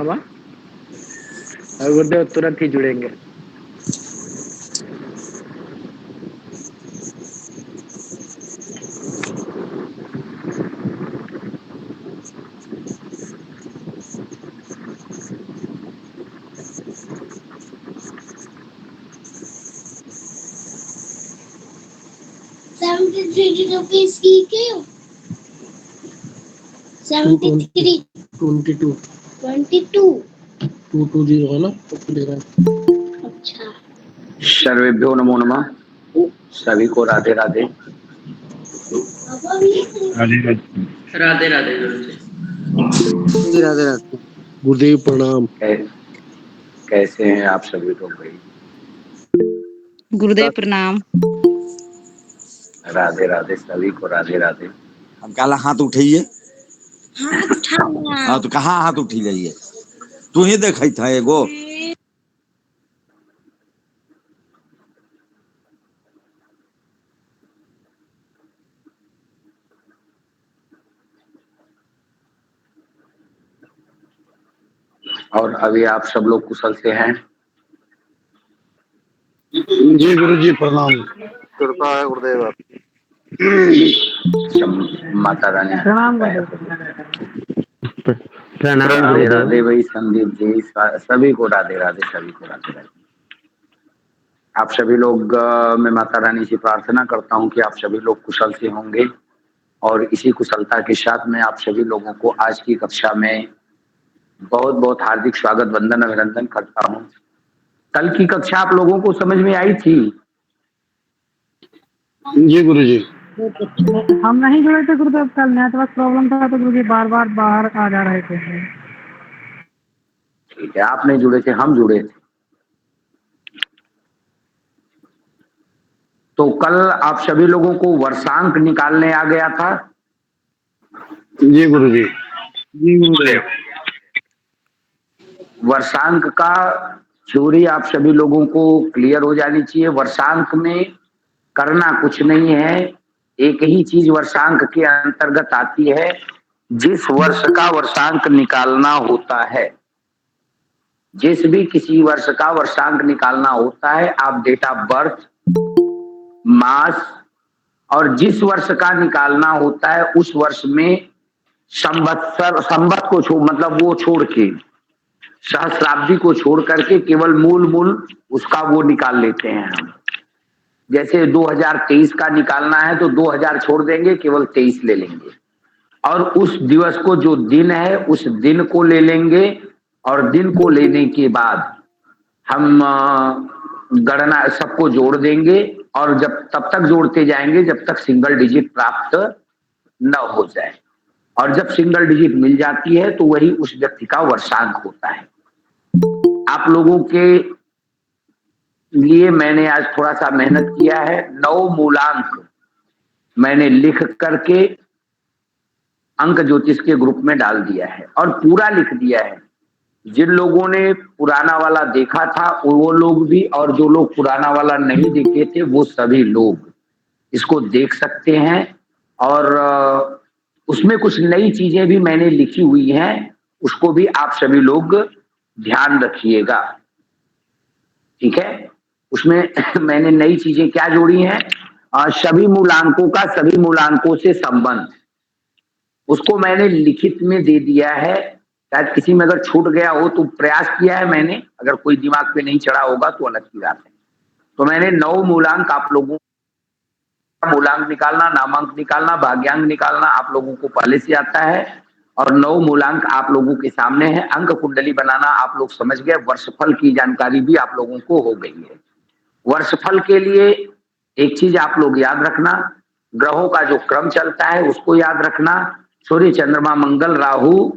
हवा और गुरुदेव तुरंत ही जुड़ेंगे। ₹73 की क्यों? 73 22 22 220 है ना, अच्छा। सर्वेभ्यो नमो नमः। सभी को राधे राधे। राधे राधे गुरु जी। राधे राधे गुरुदेव प्रणाम। कैसे हैं आप सभी लोग भाई? गुरुदेव प्रणाम। राधे राधे सभी को राधे राधे। हम कहला हाथ उठाइए। हाथ उठाना। हाँ तो कहाँ हाथ उठी जाइए? तू ही देखा था एगो। और अभी आप सब लोग कुशल से हैं? जी गुरु जी प्रणाम। कृपा है गुरुदेव आपकी। माता रानी प्रणाम राधे राधे भाई संदीप जी, सभी को राधे राधे, सभी को राधे राधे। आप सभी लोग मैं माता रानी से प्रार्थना करता हूं कि आप सभी लोग कुशल से होंगे और इसी कुशलता के साथ मैं आप सभी लोगों को आज की कक्षा में बहुत बहुत हार्दिक स्वागत वंदन अभिनंदन करता हूं। कल की कक्षा आप लोगों को समझ में आई थी? जी गुरु जी। हम नहीं जुड़े थे गुरुदेव, कल नेटवर्क प्रॉब्लम था तो गुरु जी बार बार बाहर आ जा रहे थे। ठीक है, आप नहीं जुड़े थे, हम जुड़े थे। तो कल आप सभी लोगों को वर्षांक निकालने आ गया था। जी गुरु जी। जी गुरुदेव। वर्षांक का थ्योरी आप सभी लोगों को क्लियर हो जानी चाहिए। वर्षांक में करना कुछ नहीं है, एक ही चीज वर्षांक के अंतर्गत आती है। जिस वर्ष का वर्षांक निकालना होता है, जिस भी किसी वर्ष का वर्षांक निकालना होता है, आप डेट ऑफ बर्थ, मास और जिस वर्ष का निकालना होता है उस वर्ष में संवत को मतलब वो छोड़ के, सहस्राब्दी को छोड़ करके केवल मूल उसका वो निकाल लेते हैं हम। जैसे 2023 का निकालना है तो 2000 छोड़ देंगे, केवल 23 ले लेंगे और उस दिवस को जो दिन है उस दिन को ले लेंगे और दिन को लेने के बाद हम गणना सबको जोड़ देंगे और जब तब तक जोड़ते जाएंगे जब तक सिंगल डिजिट प्राप्त न हो जाए, और जब सिंगल डिजिट मिल जाती है तो वही उस व्यक्ति का वर्षांक होता है। आप लोगों के लिए मैंने आज थोड़ा सा मेहनत किया है। 9 मूलांक मैंने लिख करके अंक ज्योतिष के ग्रुप में डाल दिया है और पूरा लिख दिया है। जिन लोगों ने पुराना वाला देखा था वो लोग भी, और जो लोग पुराना वाला नहीं देखे थे वो सभी लोग इसको देख सकते हैं। और उसमें कुछ नई चीजें भी मैंने लिखी हुई हैं, उसको भी आप सभी लोग ध्यान रखिएगा, ठीक है। उसमें मैंने नई चीजें क्या जोड़ी हैं, सभी मूलांकों का सभी मूलांकों से संबंध, उसको मैंने लिखित में दे दिया है। शायद किसी में अगर छूट गया हो तो प्रयास किया है मैंने, अगर कोई दिमाग पे नहीं चढ़ा होगा तो अलग की बात है। तो मैंने 9 मूलांक आप लोगों का, मूलांक निकालना, नामांक निकालना, भाग्यांक निकालना आप लोगों को पहले से आता है और 9 मूलांक आप लोगों के सामने है। अंक कुंडली बनाना आप लोग समझ गए, वर्षफल की जानकारी भी आप लोगों को हो गई है। वर्षफल के लिए एक चीज आप लोग याद रखना, ग्रहों का जो क्रम चलता है उसको याद रखना। सूर्य, चंद्रमा, मंगल, राहु,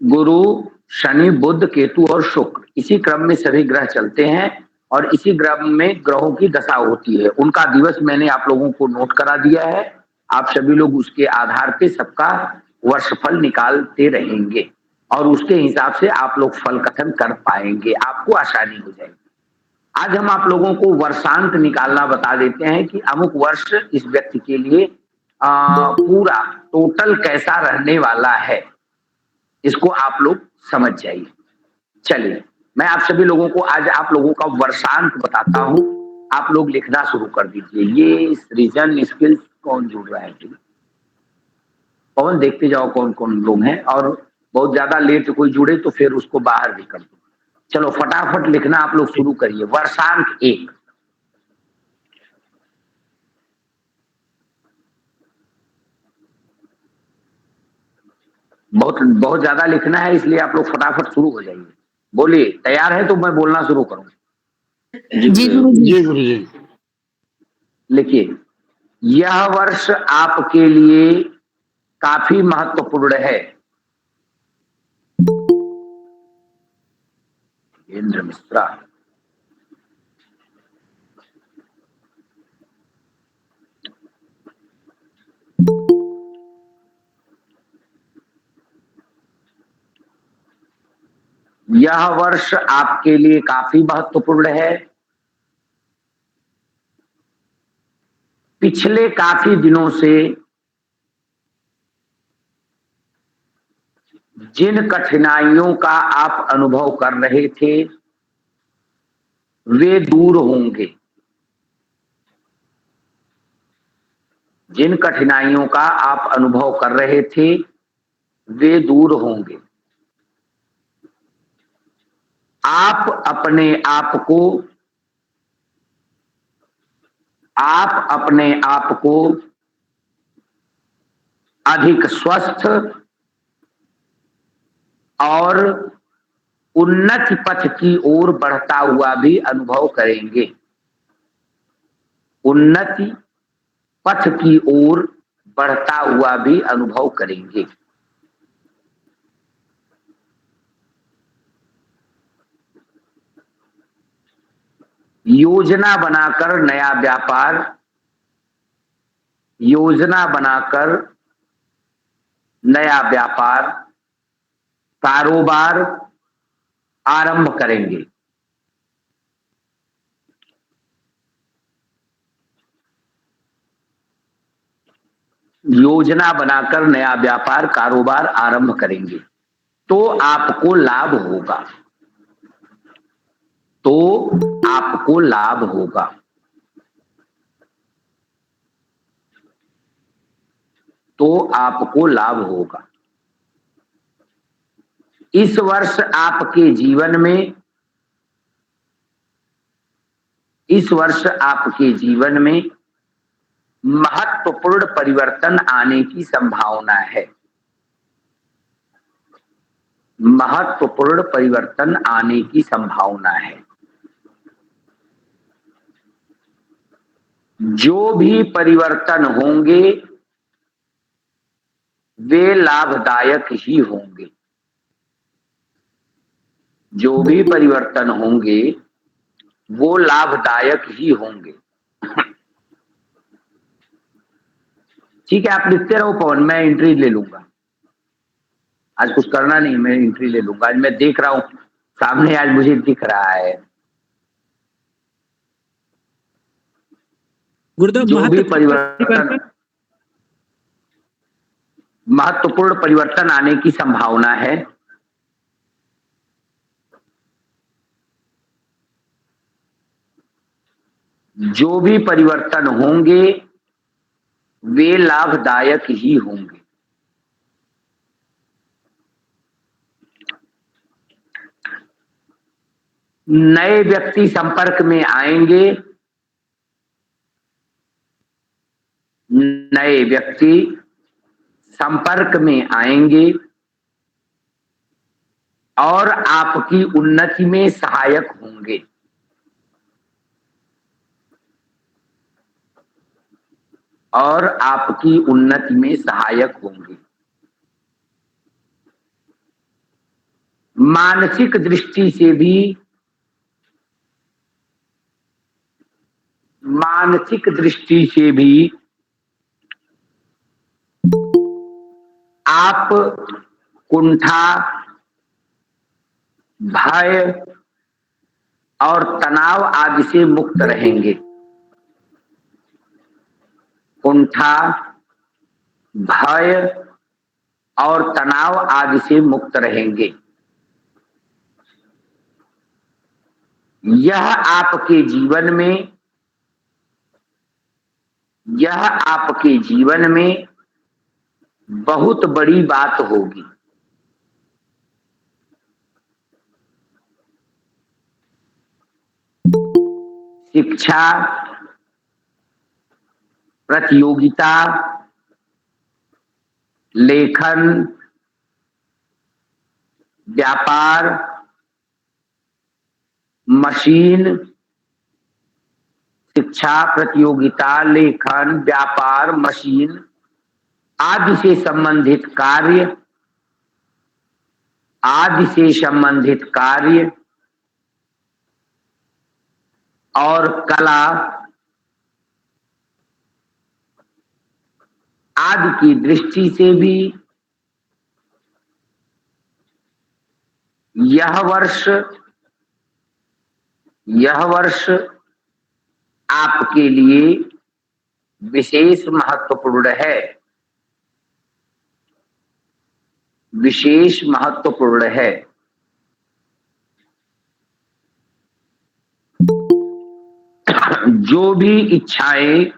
गुरु, शनि, बुध, केतु और शुक्र, इसी क्रम में सभी ग्रह चलते हैं और इसी क्रम में ग्रहों की दशा होती है। उनका दिवस मैंने आप लोगों को नोट करा दिया है। आप सभी लोग उसके आधार पे सबका वर्षफल निकालते रहेंगे और उसके हिसाब से आप लोग फल कथन कर पाएंगे, आपको आसानी हो जाएगी। आज हम आप लोगों को वर्षांक निकालना बता देते हैं कि अमुक वर्ष इस व्यक्ति के लिए पूरा टोटल कैसा रहने वाला है, इसको आप लोग समझ जाइए। चलिए, मैं आप सभी लोगों को आज आप लोगों का वर्षांत बताता हूं, आप लोग लिखना शुरू कर दीजिए। ये सृजन स्किल्स कौन जुड़ रहा है जी? पवन देखते जाओ कौन कौन लोग हैं, और बहुत ज्यादा लेट कोई जुड़े तो फिर उसको बाहर भी कर दो। चलो फटाफट लिखना आप लोग शुरू करिए। वर्षांत 1। बहुत बहुत ज्यादा लिखना है, इसलिए आप लोग फटाफट शुरू हो जाइए। बोलिए, तैयार है तो मैं बोलना शुरू करूं। जी गुरुजी। जी गुरु जी। लिखिए, यह वर्ष आपके लिए काफी महत्वपूर्ण है। इंद्र मिश्रा। यह वर्ष आपके लिए काफी महत्वपूर्ण है। पिछले काफी दिनों से जिन कठिनाइयों का आप अनुभव कर रहे थे वे दूर होंगे। जिन कठिनाइयों का आप अनुभव कर रहे थे वे दूर होंगे। आप अपने आप को अधिक स्वस्थ और उन्नति पथ की ओर बढ़ता हुआ भी अनुभव करेंगे। उन्नति पथ की ओर बढ़ता हुआ भी अनुभव करेंगे। योजना बनाकर नया व्यापार कारोबार आरंभ करेंगे। योजना बनाकर नया व्यापार कारोबार आरंभ करेंगे तो आपको लाभ होगा। तो आपको लाभ होगा। तो आपको लाभ होगा। इस वर्ष आपके जीवन में महत्वपूर्ण परिवर्तन आने की संभावना है। महत्वपूर्ण परिवर्तन आने की संभावना है। जो भी परिवर्तन होंगे वे लाभदायक ही होंगे। जो भी परिवर्तन होंगे वो लाभदायक ही होंगे। ठीक है, आप लिखते रहो पवन, मैं एंट्री ले लूंगा। आज कुछ करना नहीं, मैं एंट्री ले लूंगा। आज मैं देख रहा हूं सामने, आज मुझे दिख रहा है। गुरुदेव जो भी महत्वपूर्ण परिवर्तन आने की संभावना है। जो भी परिवर्तन होंगे वे लाभदायक ही होंगे। नए व्यक्ति संपर्क में आएंगे। नए व्यक्ति संपर्क में आएंगे और आपकी उन्नति में सहायक होंगे। और आपकी उन्नति में सहायक होंगे। मानसिक दृष्टि से भी आप कुंठा, भय और तनाव आदि से मुक्त रहेंगे। कुंठा, भय और तनाव आदि से मुक्त रहेंगे। यह आपके जीवन में बहुत बड़ी बात होगी। शिक्षा, प्रतियोगिता, लेखन, व्यापार, मशीन, शिक्षा, प्रतियोगिता, लेखन, व्यापार, मशीन आदि से संबंधित कार्य और कला आदि की दृष्टि से भी यह वर्ष आपके लिए विशेष महत्वपूर्ण है। जो भी इच्छाएं,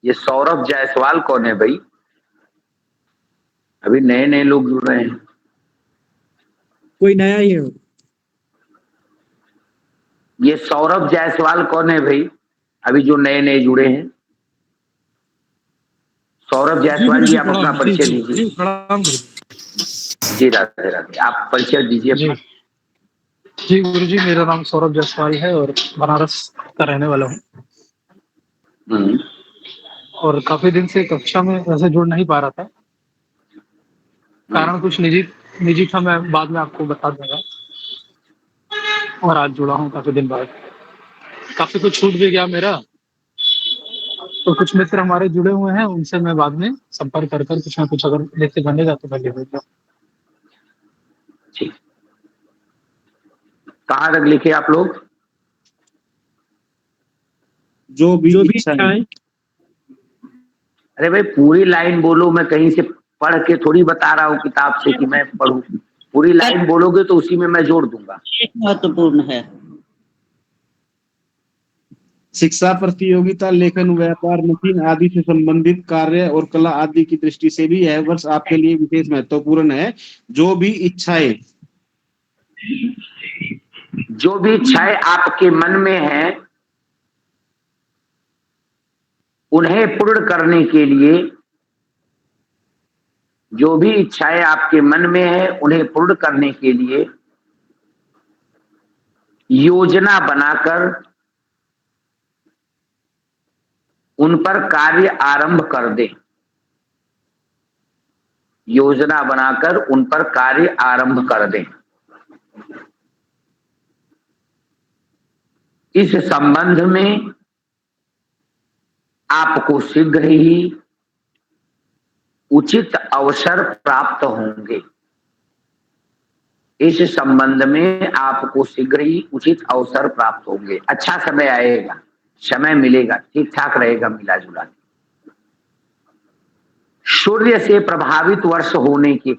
ये सौरभ जायसवाल कौन है भाई? अभी नए नए लोग जुड़ रहे हैं। कोई नया ही है। ये सौरभ जायसवाल कौन है भाई? अभी जो नए नए जुड़े हैं। सौरभ जायसवाल जी, आप अपना परिचय दीजिए। जी राधे राधे, आप परिचय दीजिए अपना। जी गुरु जी, मेरा नाम सौरभ जायसवाल है और बनारस का रहने वाला हूँ। और काफी दिन से कक्षा में वैसे जुड़ नहीं पा रहा था, कारण कुछ निजी था, मैं बाद में आपको बता दूंगा। और आज जुड़ा हूँ काफी दिन बाद। काफी कुछ छूट भी गया मेरा, तो कुछ मित्र हमारे जुड़े हुए हैं, उनसे मैं बाद में संपर्क कर कुछ ना कुछ अगर लेते बनेगा तो मैं ले लूंगा। ठीक, कहाँ तक लिखे आप लोग? जो भी इच्छाएं। अरे भाई पूरी लाइन बोलो, मैं कहीं से पढ़ के थोड़ी बता रहा हूँ किताब से कि मैं पढ़ूं। पूरी लाइन बोलोगे तो उसी में मैं जोड़ दूंगा। महत्वपूर्ण है। शिक्षा, प्रतियोगिता, लेखन, व्यापार, मशीन आदि से संबंधित कार्य और कला आदि की दृष्टि से भी यह वर्ष आपके लिए विशेष महत्वपूर्ण है। जो भी इच्छाएं आपके मन में है, उन्हें पूर्ण करने के लिए, जो भी इच्छाएं आपके मन में है उन्हें पूर्ण करने के लिए योजना बनाकर उन पर कार्य आरंभ कर दें। योजना बनाकर उन पर कार्य आरंभ कर दें। इस संबंध में आपको शीघ्र ही उचित अवसर प्राप्त होंगे। इस संबंध में आपको शीघ्र ही उचित अवसर प्राप्त होंगे। अच्छा समय आएगा, समय मिलेगा, ठीक ठाक रहेगा, मिला जुला। सूर्य से प्रभावित वर्ष होने के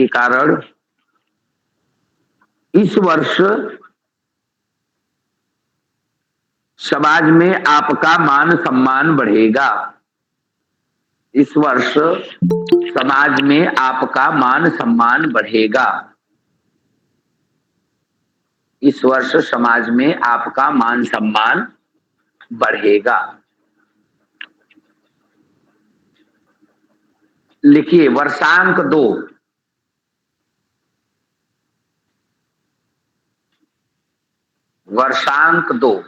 कारण इस वर्ष समाज में आपका मान सम्मान बढ़ेगा। इस वर्ष समाज में आपका मान सम्मान बढ़ेगा। इस वर्ष समाज में आपका मान सम्मान बढ़ेगा। लिखिए वर्षांक 2। वर्षांक 2।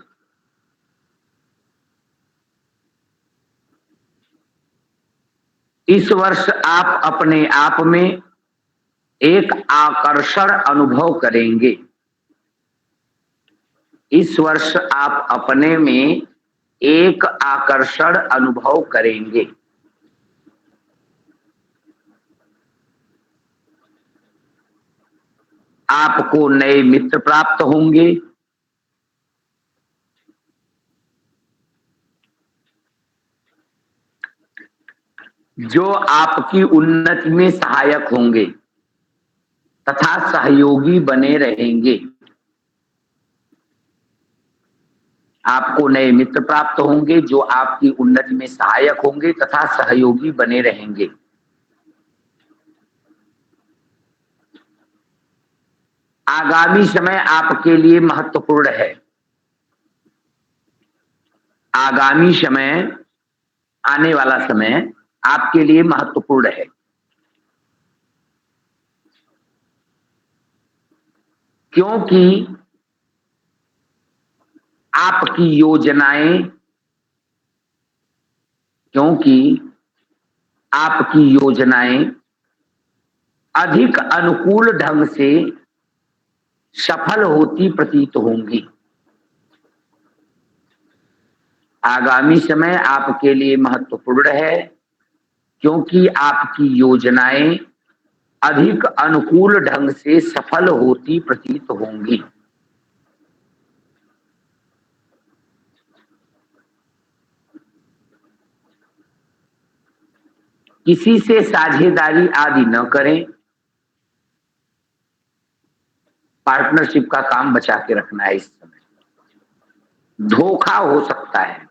इस वर्ष आप अपने आप में एक आकर्षण अनुभव करेंगे। इस वर्ष आप अपने में एक आकर्षण अनुभव करेंगे। आपको नए मित्र प्राप्त होंगे। जो आपकी उन्नति में सहायक होंगे। तथा सहयोगी बने रहेंगे। आपको नए मित्र प्राप्त होंगे जो आपकी उन्नति में सहायक होंगे तथा सहयोगी बने रहेंगे। आगामी समय आपके लिए महत्वपूर्ण है। आगामी समय, आने वाला समय आपके लिए महत्वपूर्ण है, क्योंकि आपकी योजनाएं अधिक अनुकूल ढंग से सफल होती प्रतीत होंगी। आगामी समय आपके लिए महत्वपूर्ण है, क्योंकि आपकी योजनाएं अधिक अनुकूल ढंग से सफल होती प्रतीत होंगी। किसी से साझेदारी आदि न करें। पार्टनरशिप का काम बचा के रखना है। इस समय धोखा हो सकता है।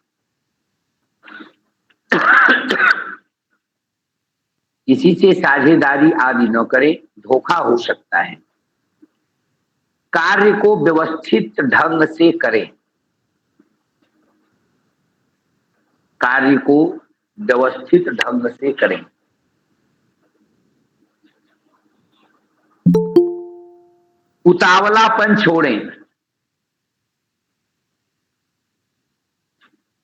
किसी से साझेदारी आदि न करें, धोखा हो सकता है। कार्य को व्यवस्थित ढंग से करें। कार्य को व्यवस्थित ढंग से करें। उतावलापन छोड़ें।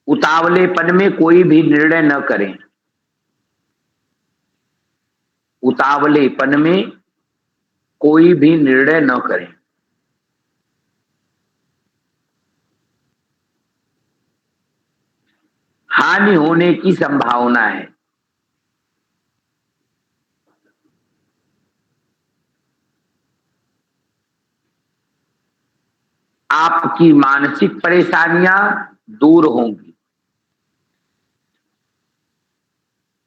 उतावलेपन में कोई भी निर्णय न करें। उतावलेपन में कोई भी निर्णय न करें। हानि होने की संभावना है। आपकी मानसिक परेशानियां दूर होंगी।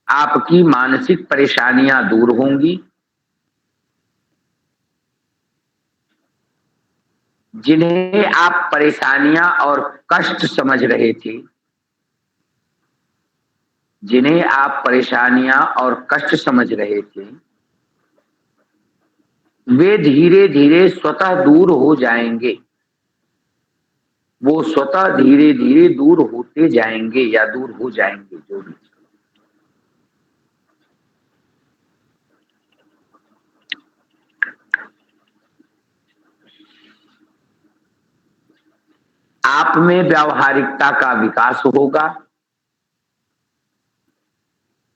आपकी मानसिक परेशानियां दूर होंगी। जिन्हें आप परेशानियां और कष्ट समझ रहे थे, जिन्हें आप परेशानियां और कष्ट समझ रहे थे, वे धीरे धीरे स्वतः दूर हो जाएंगे। वो स्वतः धीरे धीरे दूर होते जाएंगे या दूर हो जाएंगे, जो भी। आप में व्यावहारिकता का विकास होगा।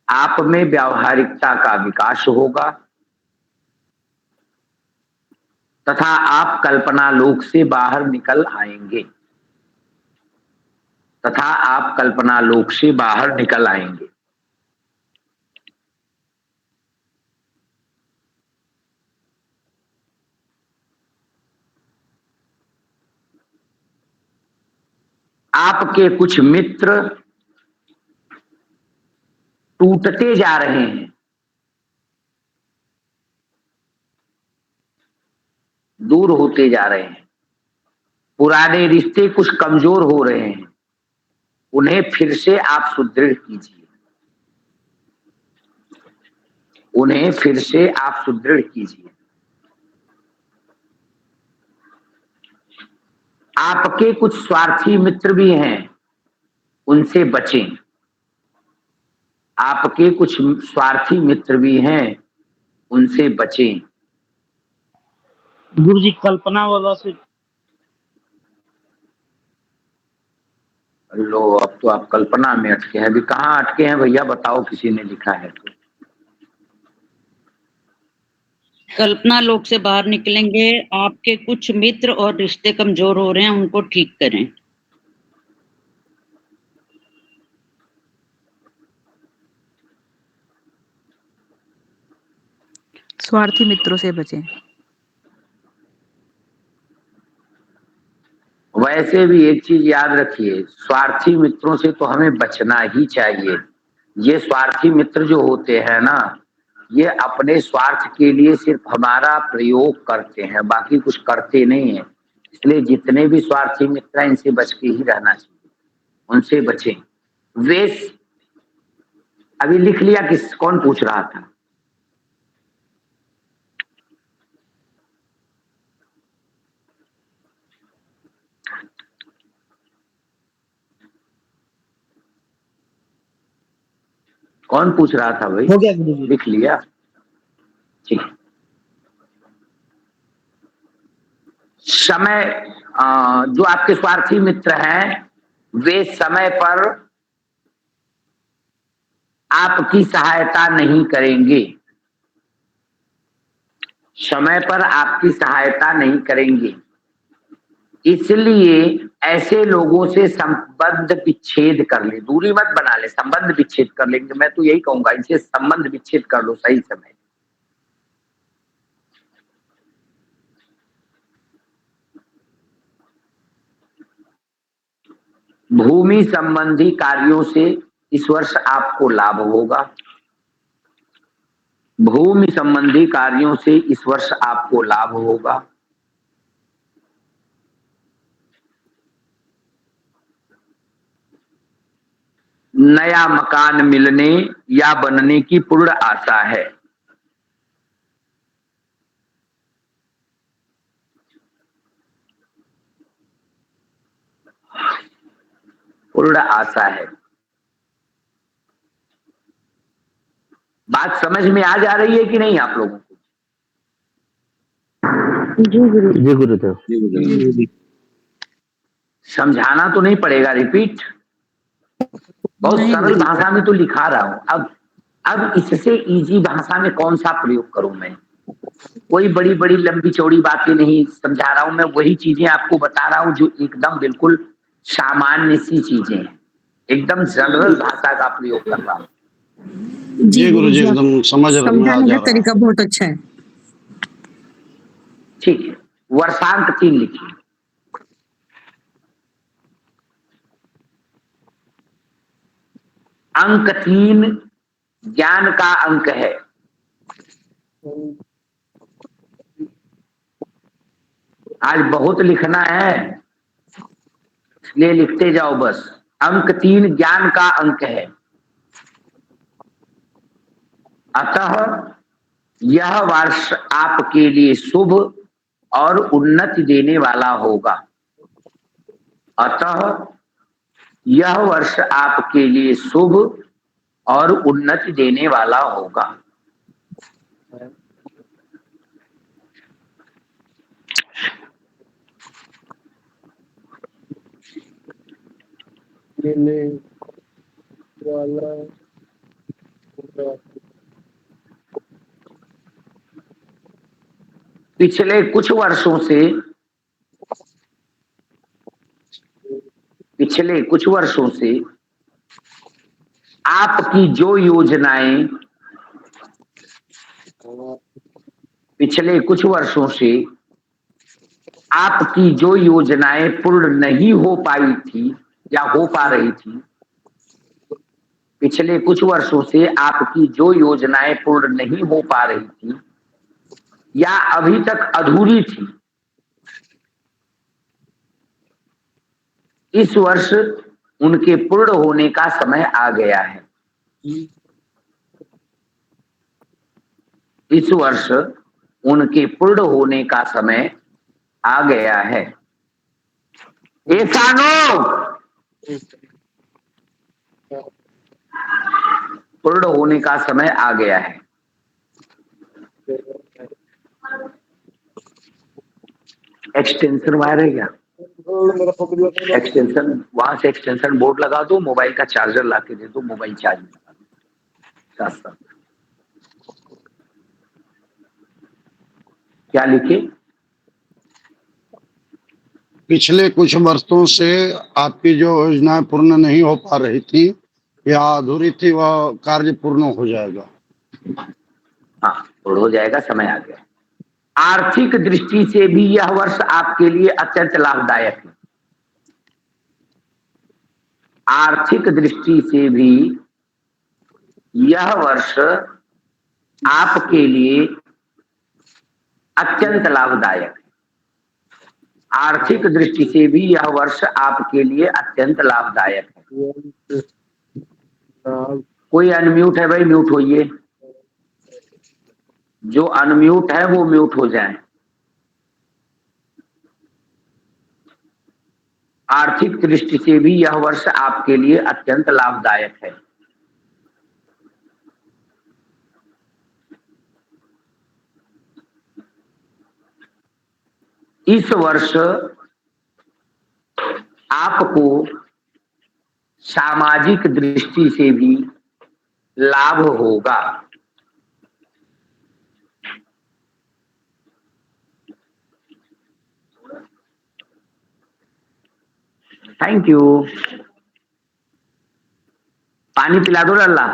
आप में व्यावहारिकता का विकास होगा तथा आप कल्पना लोक से बाहर निकल आएंगे। तथा आप कल्पना लोक से बाहर निकल आएंगे। आपके कुछ मित्र टूटते जा रहे हैं, दूर होते जा रहे हैं। पुराने रिश्ते कुछ कमजोर हो रहे हैं, उन्हें फिर से आप सुदृढ़ कीजिए। उन्हें फिर से आप सुदृढ़ कीजिए। आपके कुछ स्वार्थी मित्र भी हैं, उनसे बचें। आपके कुछ स्वार्थी मित्र भी हैं, उनसे बचें। गुरु जी कल्पना वाला से लो, अब तो आप कल्पना में अटके हैं। अभी कहाँ अटके हैं भैया, बताओ, किसी ने लिखा है तो। कल्पना लोक से बाहर निकलेंगे। आपके कुछ मित्र और रिश्ते कमजोर हो रहे हैं, उनको ठीक करें। स्वार्थी मित्रों से बचें। वैसे भी एक चीज याद रखिए, स्वार्थी मित्रों से तो हमें बचना ही चाहिए। ये स्वार्थी मित्र जो होते हैं ना, ये अपने स्वार्थ के लिए सिर्फ हमारा प्रयोग करते हैं, बाकी कुछ करते नहीं है। इसलिए जितने भी स्वार्थी मित्र हैं इनसे बच के ही रहना चाहिए, उनसे बचें। वे अभी लिख लिया, किस कौन पूछ रहा था? कौन पूछ रहा था भाई? हो गया गुरुजी। लिख लिया, ठीक। समय, जो आपके स्वार्थी मित्र हैं वे समय पर आपकी सहायता नहीं करेंगे, समय पर आपकी सहायता नहीं करेंगे। इसलिए ऐसे लोगों से संबंध विच्छेद कर ले, दूरी मत बना ले, संबंध विच्छेद कर लेंगे। मैं तो यही कहूंगा, इनसे संबंध विच्छेद कर लो सही समय। भूमि संबंधी कार्यों से इस वर्ष आपको लाभ होगा। भूमि संबंधी कार्यों से इस वर्ष आपको लाभ होगा। नया मकान मिलने या बनने की पूर्ण आशा है। पूर्ण आशा है। बात समझ में आ जा रही है कि नहीं आप लोगों को? जी गुरुदेव। समझाना तो नहीं पड़ेगा, रिपीट बहुत सरल भाषा में तो लिखा रहा हूं। अब इससे इजी भाषा में कौन सा प्रयोग करूं मैं? कोई बड़ी बड़ी लंबी चौड़ी बातें नहीं समझा रहा हूं मैं, वही चीजें आपको बता रहा हूं जो एकदम बिल्कुल सामान्य सी चीजें हैं, एकदम जनरल भाषा का प्रयोग कर रहा हूं। जी गुरुजी, एकदम समझाने का तरीका बहुत अच्छा है। ठीक है, वर्षांक 3 लिखिए। अंक 3 ज्ञान का अंक है। आज बहुत लिखना है इसलिए लिखते जाओ बस। अंक 3 ज्ञान का अंक है, अतः यह वर्ष आपके लिए शुभ और उन्नति देने वाला होगा। अतः यह वर्ष आपके लिए शुभ और उन्नति देने वाला होगा। पिछले कुछ वर्षों से आपकी जो योजनाएं, पिछले कुछ वर्षों से आपकी जो योजनाएं पूर्ण नहीं हो पाई थी या हो पा रही थी, पिछले कुछ वर्षों से आपकी जो योजनाएं पूर्ण नहीं हो पा रही थी या अभी तक अधूरी थी, इस वर्ष उनके पूर्ण होने का समय आ गया है। इस वर्ष उनके पूर्ण होने का समय आ गया है। ऐसा नो पूर्ण होने का समय आ गया है। एक्सटेंशन वायर है क्या? एक्सटेंशन, वहां से एक्सटेंशन बोर्ड लगा दो, मोबाइल का चार्जर ला के दे दो, मोबाइल चार्ज लगा दो साथ। क्या लिखे? पिछले कुछ वर्षों से आपकी जो योजनाएं पूर्ण नहीं हो पा रही थी या अधूरी थी, वह कार्य पूर्ण हो जाएगा। हाँ, पूर्ण हो जाएगा, समय आ गया। आर्थिक दृष्टि से भी यह वर्ष आपके लिए अत्यंत लाभदायक है। आर्थिक दृष्टि से भी यह वर्ष आपके लिए अत्यंत लाभदायक है। आर्थिक दृष्टि से भी यह वर्ष आपके लिए अत्यंत लाभदायक है। कोई अनम्यूट है भाई, म्यूट होइए। जो अनम्यूट है वो म्यूट हो जाए। आर्थिक दृष्टि से भी यह वर्ष आपके लिए अत्यंत लाभदायक है। इस वर्ष आपको सामाजिक दृष्टि से भी लाभ होगा। Thank you. पानी पिला दो लल्ला।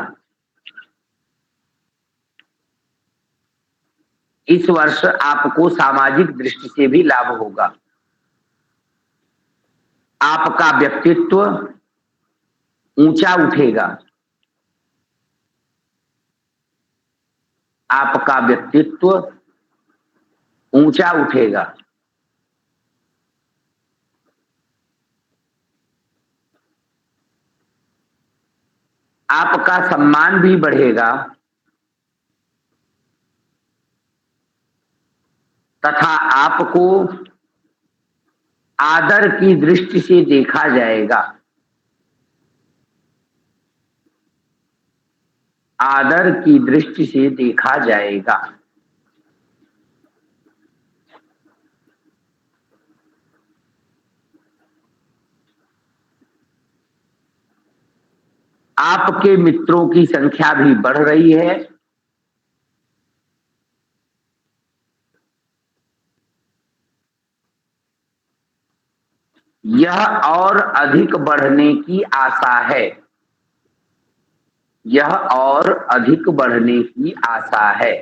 इस वर्ष आपको सामाजिक दृष्टि से भी लाभ होगा। आपका व्यक्तित्व ऊंचा उठेगा। आपका व्यक्तित्व ऊंचा उठेगा। आपका सम्मान भी बढ़ेगा तथा आपको आदर की दृष्टि से देखा जाएगा। आदर की दृष्टि से देखा जाएगा। आपके मित्रों की संख्या भी बढ़ रही है। यह और अधिक बढ़ने की आशा है। यह और अधिक बढ़ने की आशा है।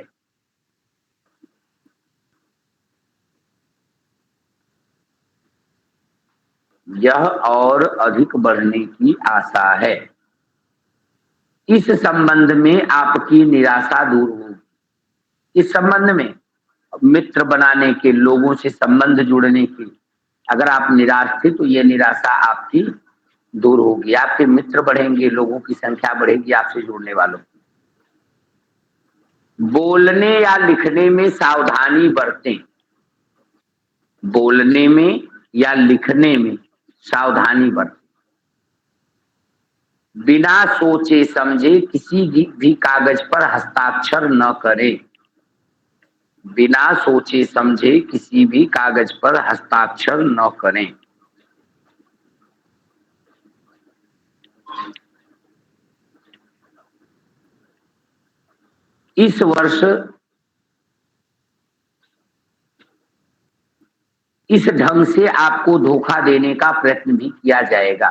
यह और अधिक बढ़ने की आशा है। इस संबंध में आपकी निराशा दूर होगी। इस संबंध में मित्र बनाने के, लोगों से संबंध जुड़ने की अगर आप निराश थे तो यह निराशा आपकी दूर होगी। आपके मित्र बढ़ेंगे, लोगों की संख्या बढ़ेगी आपसे जुड़ने वालों की। बोलने या लिखने में सावधानी बरतें। बोलने में या लिखने में सावधानी बरतें। बिना सोचे समझे किसी भी कागज पर हस्ताक्षर न करें। बिना सोचे समझे किसी भी कागज पर हस्ताक्षर न करें। इस वर्ष इस ढंग से आपको धोखा देने का प्रयत्न भी किया जाएगा।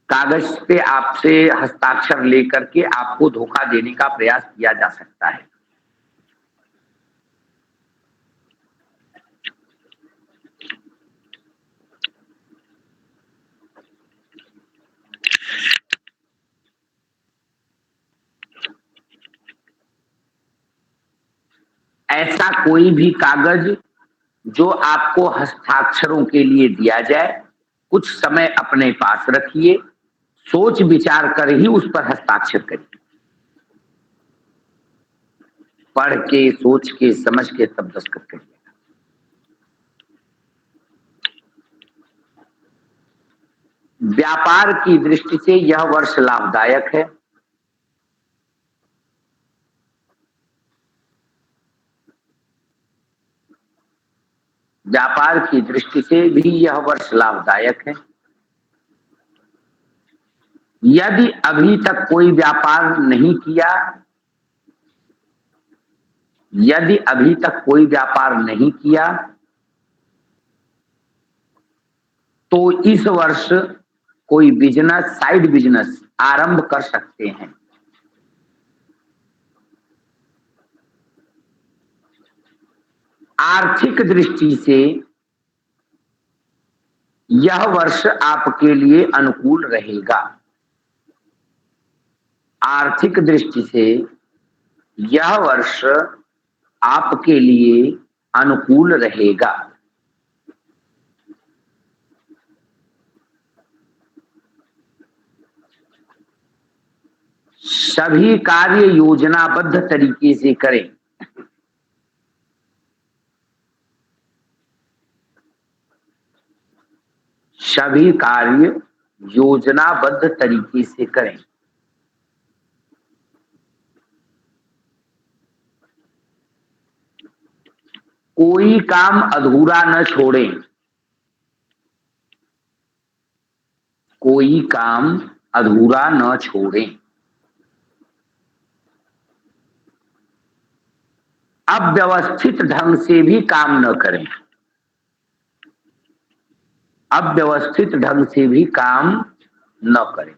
कागज पे आपसे हस्ताक्षर लेकर के आपको धोखा देने का प्रयास किया जा सकता है। ऐसा कोई भी कागज जो आपको हस्ताक्षरों के लिए दिया जाए, कुछ समय अपने पास रखिए, सोच विचार कर ही उस पर हस्ताक्षर करिए। पढ़ के, सोच के, समझ के तब दस्तखत करिए। व्यापार की दृष्टि से यह वर्ष लाभदायक है। व्यापार की दृष्टि से भी यह वर्ष लाभदायक है। यदि अभी तक कोई व्यापार नहीं किया, यदि अभी तक कोई व्यापार नहीं किया तो इस वर्ष कोई बिजनेस, साइड बिजनेस आरंभ कर सकते हैं। आर्थिक दृष्टि से यह वर्ष आपके लिए अनुकूल रहेगा। आर्थिक दृष्टि से यह वर्ष आपके लिए अनुकूल रहेगा। सभी कार्य योजनाबद्ध तरीके से करें। सभी कार्य योजनाबद्ध तरीके से करें। कोई काम अधूरा न छोड़ें। कोई काम अधूरा न छोड़ें। अव्यवस्थित ढंग से भी काम न करें। अव्यवस्थित ढंग से भी काम न करें।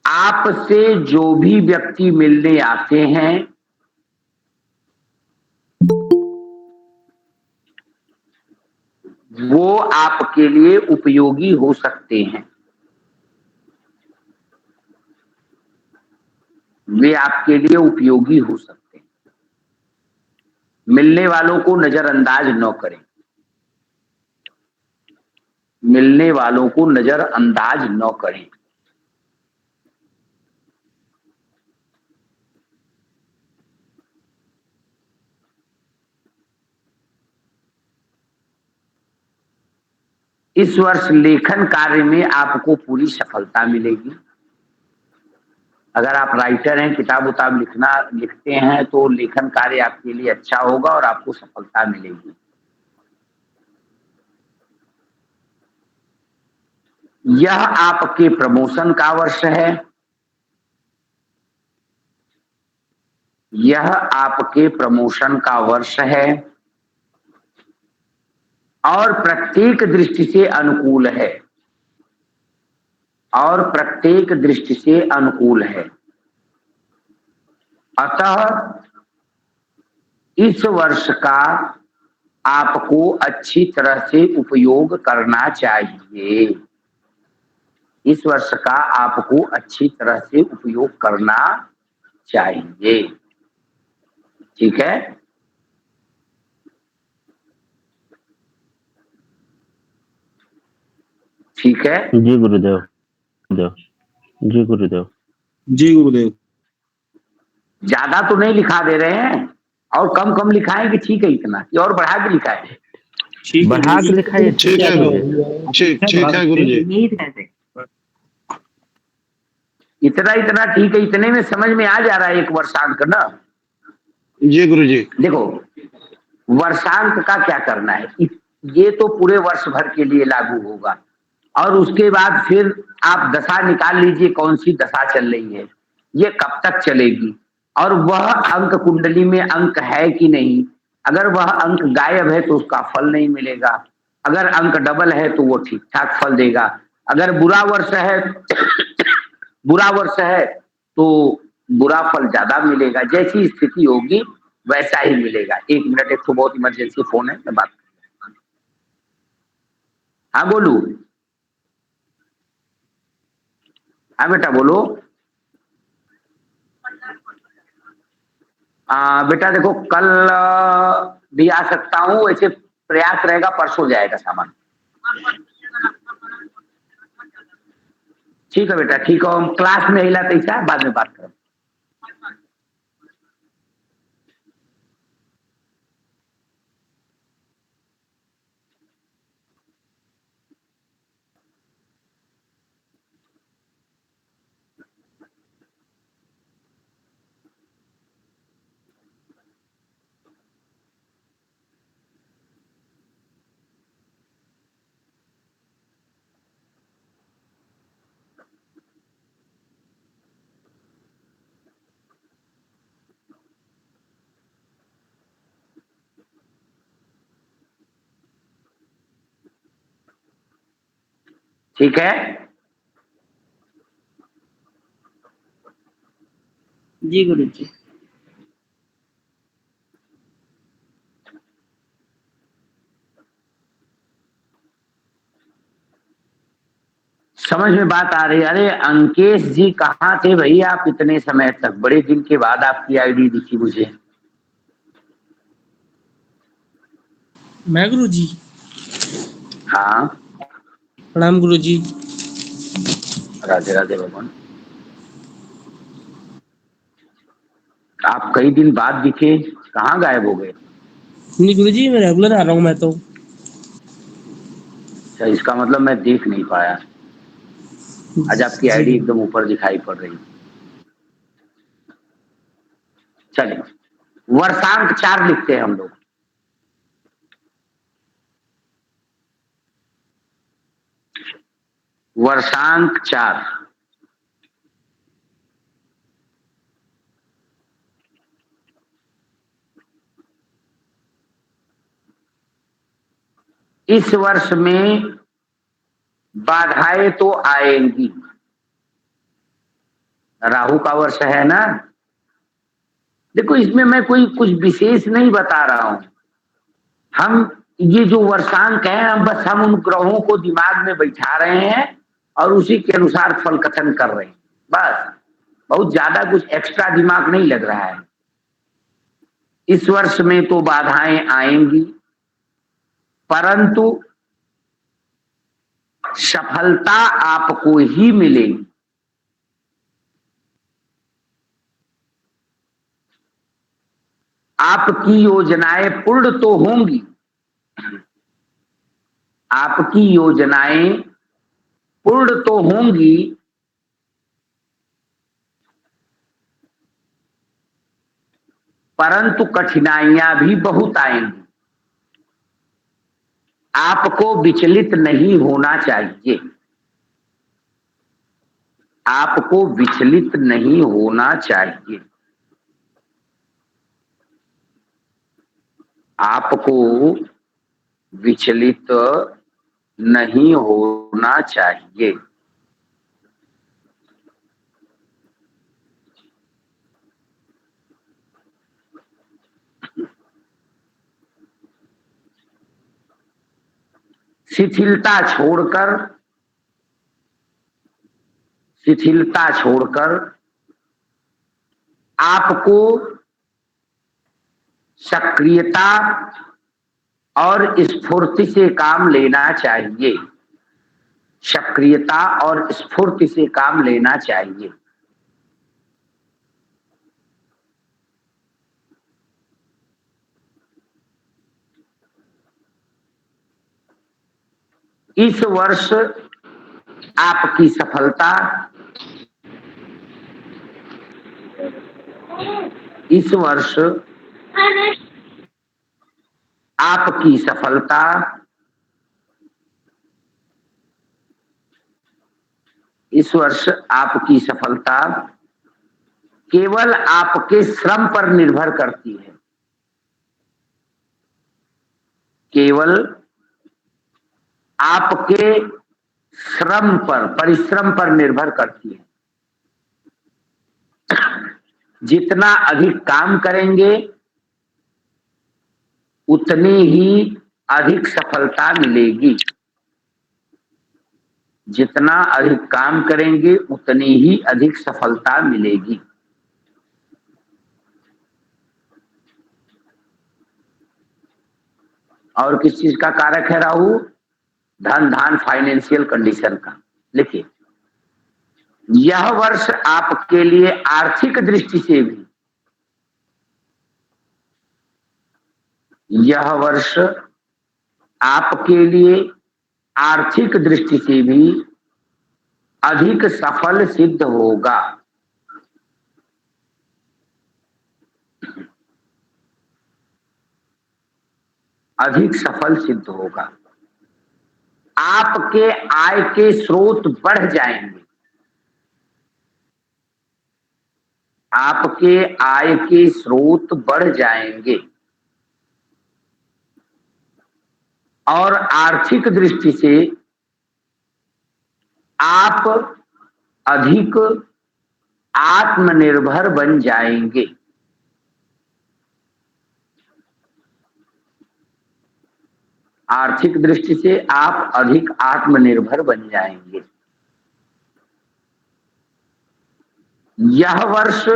आपसे जो भी व्यक्ति मिलने आते हैं वो आपके लिए उपयोगी हो सकते हैं। वे आपके लिए उपयोगी हो सकते हैं। मिलने वालों को नजरअंदाज न करें। मिलने वालों को नजरअंदाज न करें। इस वर्ष लेखन कार्य में आपको पूरी सफलता मिलेगी। अगर आप राइटर हैं, किताब उताब लिखते हैं तो लेखन कार्य आपके लिए अच्छा होगा और आपको सफलता मिलेगी। यह आपके प्रमोशन का वर्ष है। यह आपके प्रमोशन का वर्ष है और प्रत्येक दृष्टि से अनुकूल है। और प्रत्येक दृष्टि से अनुकूल है। अतः इस वर्ष का आपको अच्छी तरह से उपयोग करना चाहिए। इस वर्ष का आपको अच्छी तरह से उपयोग करना चाहिए। ठीक है। ठीक है। जी गुरुदेव। जी गुरुदेव। जी गुरुदेव। ज्यादा तो नहीं लिखा दे रहे हैं और कम कम लिखाएं कि ठीक है इतना, कि और बढ़ा के लिखाएं? बढ़ा के लिखाइए। ठीक है गुरु जी। इतना इतना ठीक है, इतने में समझ में आ जा रहा है एक वर्षांक ना। जी गुरु जी। देखो वर्षांक का क्या करना है, ये तो पूरे वर्ष भर के लिए लागू होगा और उसके बाद फिर आप दशा निकाल लीजिए कौन सी दशा चल रही है, ये कब तक चलेगी और वह अंक कुंडली में अंक है कि नहीं। अगर वह अंक गायब है तो उसका फल नहीं मिलेगा। अगर अंक डबल है तो वो ठीक ठाक फल देगा। अगर बुरा वर्ष है बुरा वर्ष है तो बुरा फल ज्यादा मिलेगा। जैसी स्थिति होगी वैसा ही मिलेगा। एक मिनट, एक तो बहुत इमरजेंसी फोन है, मैं बात। हाँ बोलू। हाँ बेटा बोलो। बेटा देखो कल भी आ सकता हूँ, वैसे प्रयास रहेगा परसों जाएगा सामान। ठीक है बेटा, ठीक है। हम क्लास में हिला तैसा बाद में बात करें। ठीक है। जी गुरु जी। समझ समझ में बात आ रही है? अरे अंकेश जी कहाँ थे भाई आप इतने समय तक? बड़े दिन के बाद आपकी आईडी दिखी मुझे। मैं गुरु जी? हाँ, प्रणाम गुरु जी। राधे राधे भगवान। आप कई दिन बाद दिखे, कहाँ गायब हो गए? नहीं गुरु जी, मैं रेगुलर आ रहा हूँ मैं तो। अच्छा, इसका मतलब मैं देख नहीं पाया। आज आपकी जी आईडी गुरु। एकदम ऊपर दिखाई पड़ रही। चलिए, वर्षांक 4 लिखते हैं हम लोग। वर्षांक 4। इस वर्ष में बाधाएं तो आएंगी। राहु का वर्ष है ना। देखो, इसमें मैं कोई कुछ विशेष नहीं बता रहा हूं। हम ये जो वर्षांक है, हम उन ग्रहों को दिमाग में बैठा रहे हैं और उसी के अनुसार फल कथन कर रहे हैं, बस। बहुत ज्यादा कुछ एक्स्ट्रा दिमाग नहीं लग रहा है। इस वर्ष में तो बाधाएं आएंगी, परंतु सफलता आपको ही मिलेगी। आपकी योजनाएं पूर्ण तो होंगी, आपकी योजनाएं पूर्ण तो होंगी, परंतु कठिनाइयां भी बहुत आएंगी। आपको विचलित नहीं होना चाहिए। आपको विचलित नहीं होना चाहिए। आपको विचलित नहीं होना चाहिए। शिथिलता छोड़कर आपको सक्रियता और स्फूर्ति से काम लेना चाहिए। सक्रियता और स्फूर्ति से काम लेना चाहिए। इस वर्ष आपकी सफलता, इस वर्ष आपकी सफलता इस वर्ष आपकी सफलता केवल आपके श्रम पर निर्भर करती है। केवल आपके श्रम पर, परिश्रम पर निर्भर करती है। जितना अधिक काम करेंगे उतनी ही अधिक सफलता मिलेगी। जितना अधिक काम करेंगे उतनी ही अधिक सफलता मिलेगी। और किस चीज का कारक है राहु? धन धान फाइनेंशियल कंडीशन का। लिखिए, यह वर्ष आपके लिए आर्थिक दृष्टि से भी, यह वर्ष आपके लिए आर्थिक दृष्टि से भी अधिक सफल सिद्ध होगा। अधिक सफल सिद्ध होगा। आपके आय के स्रोत बढ़ जाएंगे। आपके आय के स्रोत बढ़ जाएंगे और आर्थिक दृष्टि से आप अधिक आत्मनिर्भर बन जाएंगे। आर्थिक दृष्टि से आप अधिक आत्मनिर्भर बन जाएंगे। यह वर्ष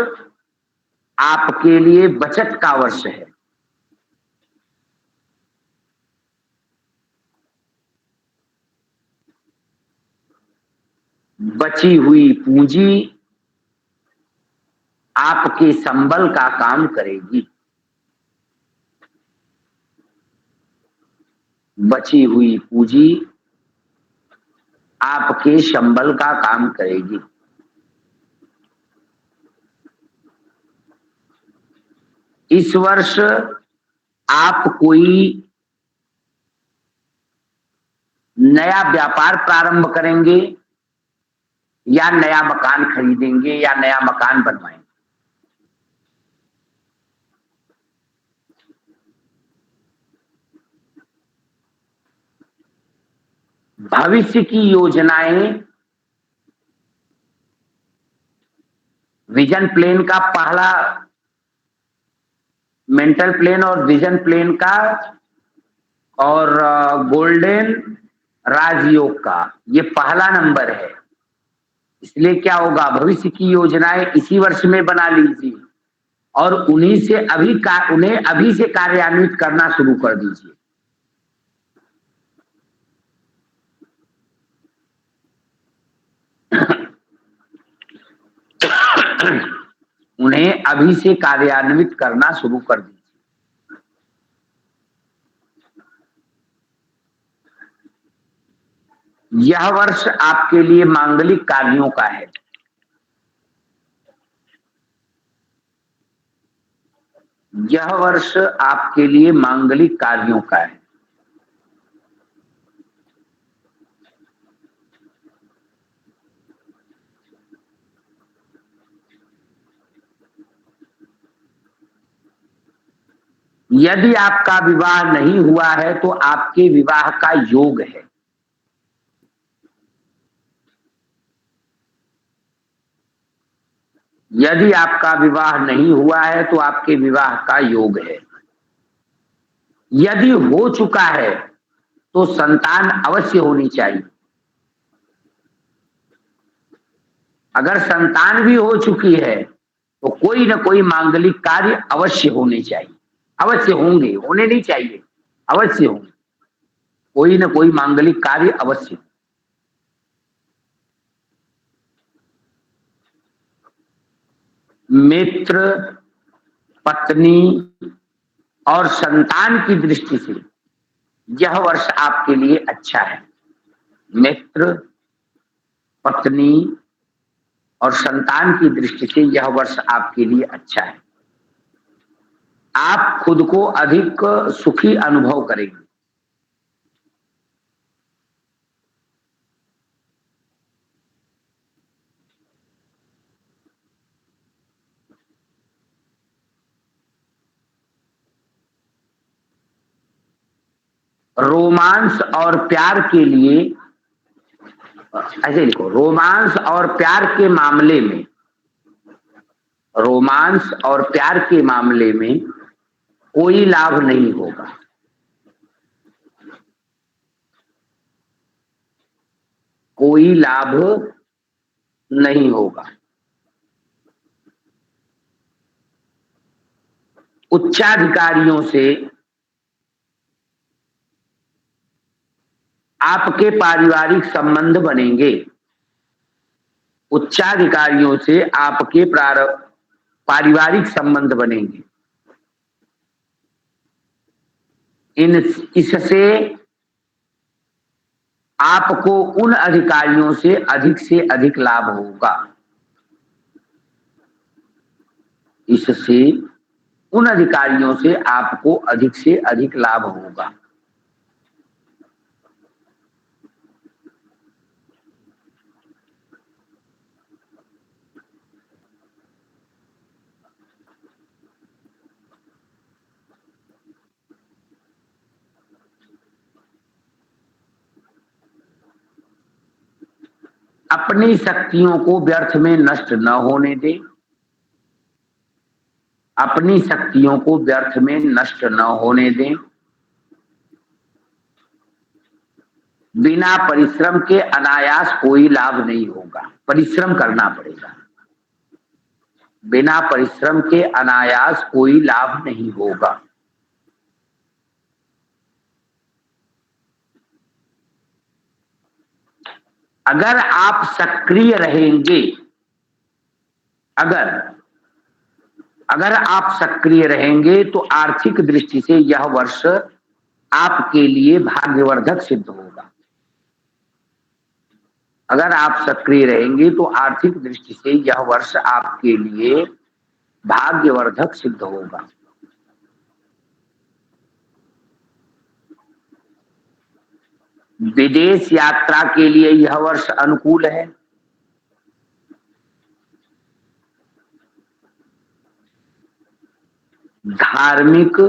आपके लिए बचत का वर्ष है। बची हुई पूंजी आपके संबल का काम करेगी। बची हुई पूंजी आपके संबल का काम करेगी। इस वर्ष आप कोई नया व्यापार प्रारंभ करेंगे या नया मकान खरीदेंगे या नया मकान बनवाएंगे। भविष्य की योजनाएं विजन प्लेन का पहला मेंटल प्लेन और विजन प्लेन का और गोल्डन राजयोग का ये पहला नंबर है। इसलिए क्या होगा, भविष्य की योजनाएं इसी वर्ष में बना लीजिए और उन्हीं से उन्हें अभी से कार्यान्वित करना शुरू कर दीजिए। उन्हें अभी से कार्यान्वित करना शुरू कर दीजिए। यह वर्ष आपके लिए मांगलिक कार्यों का है। यह वर्ष आपके लिए मांगलिक कार्यों का है। यदि आपका विवाह नहीं हुआ है तो आपके विवाह का योग है। यदि आपका विवाह नहीं हुआ है तो आपके विवाह का योग है। यदि हो चुका है तो संतान अवश्य होनी चाहिए। अगर संतान भी हो चुकी है तो कोई ना कोई मांगलिक कार्य अवश्य होने चाहिए। अवश्य होंगे, होने नहीं चाहिए, अवश्य होंगे। कोई ना कोई मांगलिक कार्य अवश्य। मित्र, पत्नी और संतान की दृष्टि से यह वर्ष आपके लिए अच्छा है। मित्र, पत्नी और संतान की दृष्टि से यह वर्ष आपके लिए अच्छा है। आप खुद को अधिक सुखी अनुभव करेंगे। रोमांस और प्यार के लिए, ऐसे लिखो, रोमांस और प्यार के मामले में, रोमांस और प्यार के मामले में कोई लाभ नहीं होगा। कोई लाभ नहीं होगा। उच्चाधिकारियों से आपके पारिवारिक संबंध बनेंगे। उच्चाधिकारियों से आपके पारिवारिक संबंध बनेंगे। इससे आपको उन अधिकारियों से अधिक लाभ होगा। इससे उन अधिकारियों से आपको अधिक से अधिक लाभ होगा। अपनी शक्तियों को व्यर्थ में नष्ट न होने दें। अपनी शक्तियों को व्यर्थ में नष्ट न होने दें। बिना परिश्रम के अनायास कोई लाभ नहीं होगा। परिश्रम करना पड़ेगा। बिना परिश्रम के अनायास कोई लाभ नहीं होगा। अगर आप सक्रिय रहेंगे, अगर आप सक्रिय रहेंगे तो आर्थिक दृष्टि से यह वर्ष आपके लिए भाग्यवर्धक सिद्ध होगा। अगर आप सक्रिय रहेंगे तो आर्थिक दृष्टि से यह वर्ष आपके लिए भाग्यवर्धक सिद्ध होगा। विदेश यात्रा के लिए यह वर्ष अनुकूल है। धार्मिक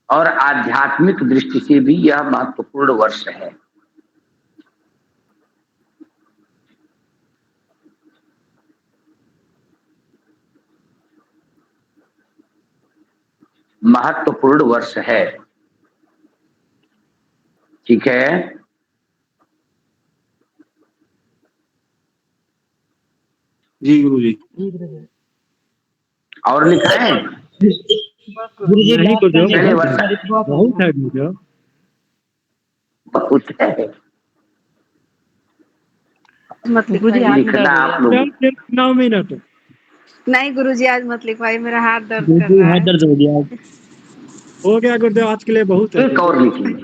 और आध्यात्मिक दृष्टि से भी यह महत्वपूर्ण वर्ष है। महत्वपूर्ण वर्ष है। ठीक है, जी गुरुजी। और लिखा है गुरुजी नहीं तो जो चलिए वर्षा बहुत है जो बहुत है मत लिखवाइए। लिखना आप लोग। 9 मिनट। नहीं गुरुजी आज मत लिखवाइए, मेरा हाथ दर्द कर गुरुजी रहा हाथ है। दर्द हो गया आज। हो गया गुरुदेव, आज के लिए बहुत है। एक और लिख लीजिए,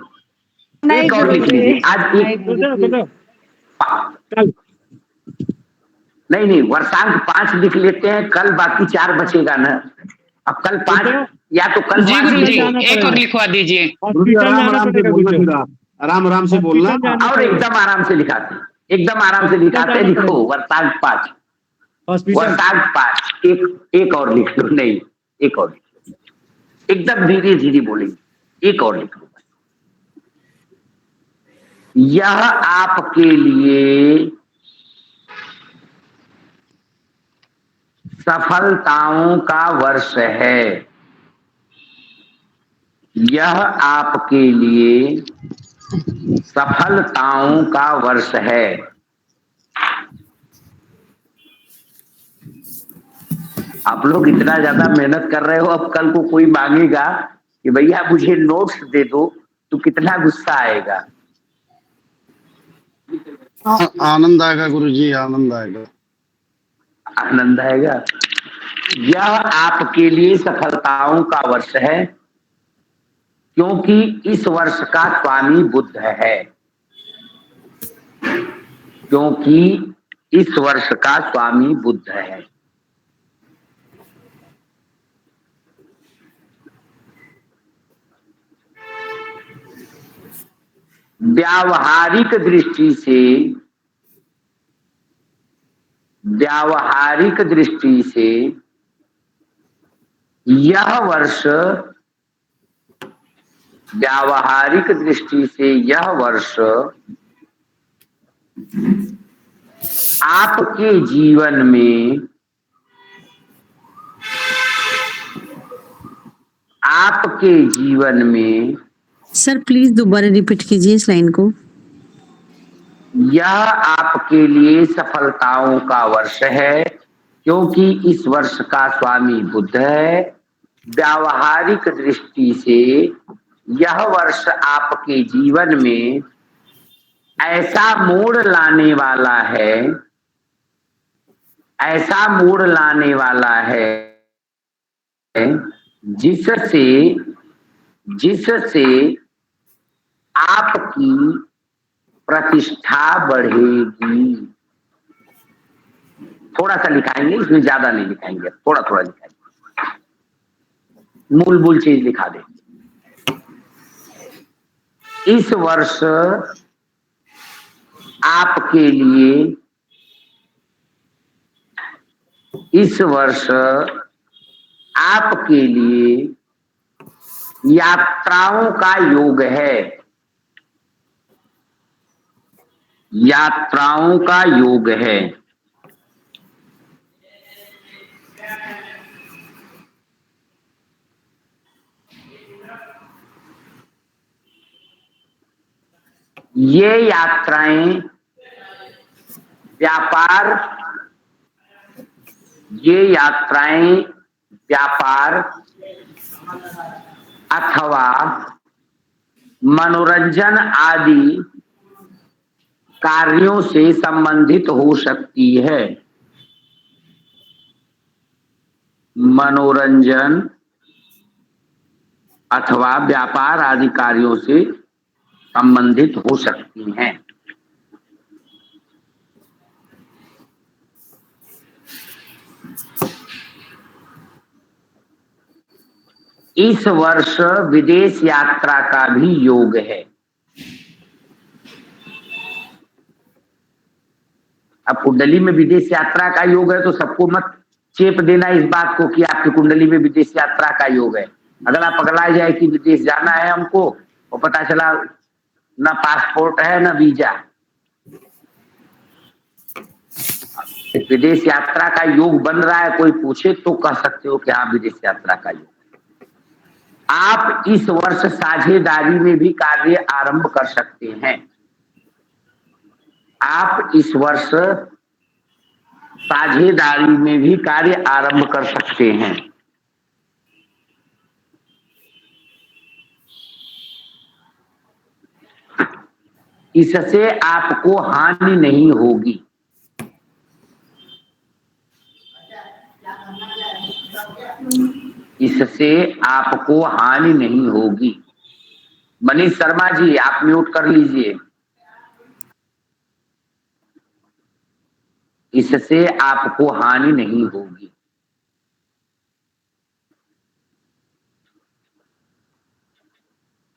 नहीं एक और लिख गुरुजी, लीजिए। आज नहीं एक गुरुदेव गुरुजी। कल नहीं वर्षांक 5 लिख लेते हैं, कल बाकी 4 बचेगा ना। अब कल 5 या तो कल जी 5 गुरुजी, लिखो एक और लिखवा दीजिए। गुरुजी हॉस्पिटल आराम जाना आराम से पड़ेगा बोलना, गुरुदेव। फिर आप आराम आराम से बोलना। हॉस्पिटल जाना और पड़ेगा। एकदम आराम से लिखाते, एकदम आराम से लिखाते। जाना लिखो पड़ेगा। वर्षांक 5, हॉस्पिटल वर्षांक 5। एक और लिख लो, नहीं एक और लिख लो, एकदम धीरे धीरे बोलेंगे। एक और लिख लो। यह आपके लिए सफलताओं का वर्ष है। यह आपके लिए सफलताओं का वर्ष है। आप लोग इतना ज्यादा मेहनत कर रहे हो, अब कल को कोई मांगेगा कि भैया मुझे नोट्स दे दो, तो कितना गुस्सा आएगा। आनंद आएगा गुरुजी, आनंद आएगा। आनंद आएगा। यह आपके लिए सफलताओं का वर्ष है, क्योंकि इस वर्ष का स्वामी बुध है। क्योंकि इस वर्ष का स्वामी बुध है। व्यावहारिक दृष्टि से यह वर्ष आपके जीवन में सर प्लीज दोबारा रिपीट कीजिए इस लाइन को। यह आपके लिए सफलताओं का वर्ष है, क्योंकि इस वर्ष का स्वामी बुध है। व्यावहारिक दृष्टि से यह वर्ष आपके जीवन में ऐसा मोड़ लाने वाला है जिससे आपकी प्रतिष्ठा बढ़ेगी। थोड़ा सा लिखाएंगे, इसमें ज्यादा नहीं लिखाएंगे, थोड़ा थोड़ा लिखाएंगे, मूल चीज लिखा देंगे। इस वर्ष आपके लिए यात्राओं का योग है। यात्राओं का योग है। ये यात्राएं व्यापार ये यात्राएं व्यापार अथवा मनोरंजन आदि कार्यों से संबंधित हो सकती है। मनोरंजन अथवा व्यापार आदि कार्यों से संबंधित हो सकती हैं। इस वर्ष विदेश यात्रा का भी योग है। अब कुंडली में विदेश यात्रा का योग है तो सबको मत चेप देना इस बात को कि आपकी कुंडली में विदेश यात्रा का योग है। अगर आप पकड़ा जाए कि विदेश जाना है हमको और पता चला ना पासपोर्ट है ना वीजा, विदेश यात्रा का योग बन रहा है, कोई पूछे तो कह सकते हो कि हाँ विदेश यात्रा का योग। आप इस वर्ष साझेदारी में भी कार्य आरंभ कर सकते हैं। आप इस वर्ष साझेदारी में भी कार्य आरंभ कर सकते हैं। इससे आपको हानि नहीं होगी। इससे आपको हानि नहीं होगी। मनीष शर्मा जी आप म्यूट कर लीजिए। इससे आपको हानि नहीं होगी।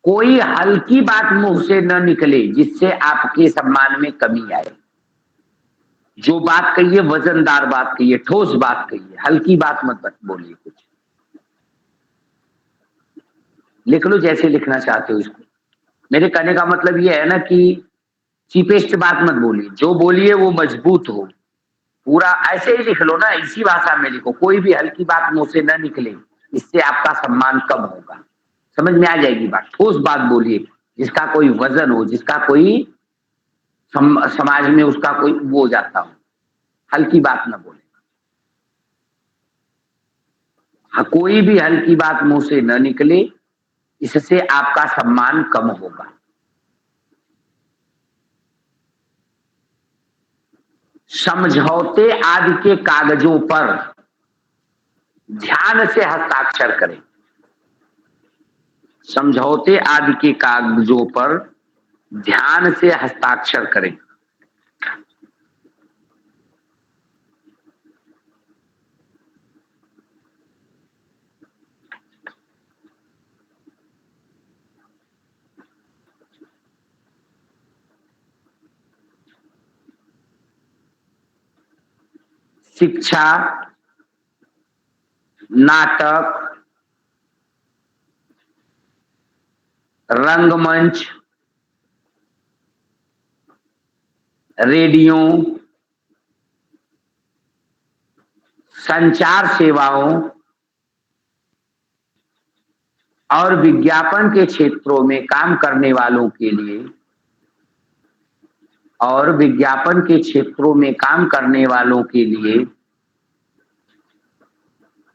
कोई हल्की बात मुंह से न निकले जिससे आपके सम्मान में कमी आए। जो बात कहिए वजनदार बात कहिए, ठोस बात कहिए, हल्की बात मत बोलिए। कुछ लिख लो जैसे लिखना चाहते हो इसको। मेरे कहने का मतलब ये है ना कि चीपेस्ट बात मत बोलिए, जो बोलिए वो मजबूत हो। पूरा ऐसे ही लिख लो ना, इसी भाषा में लिखो। कोई भी हल्की बात मुंह से न निकले, इससे आपका सम्मान कम होगा। समझ में आ जाएगी बात। ठोस बात बोलिए जिसका कोई वजन हो, जिसका कोई समाज में उसका कोई वो हो जाता हो। हल्की बात न बोले। हाँ, कोई भी हल्की बात मुंह से न निकले, इससे आपका सम्मान कम होगा। समझौते आदि के कागजों पर ध्यान से हस्ताक्षर करें। समझौते आदि के कागजों पर ध्यान से हस्ताक्षर करें। शिक्षा, नाटक, रंगमंच, रेडियो, संचार सेवाओं और विज्ञापन के क्षेत्रों में काम करने वालों के लिए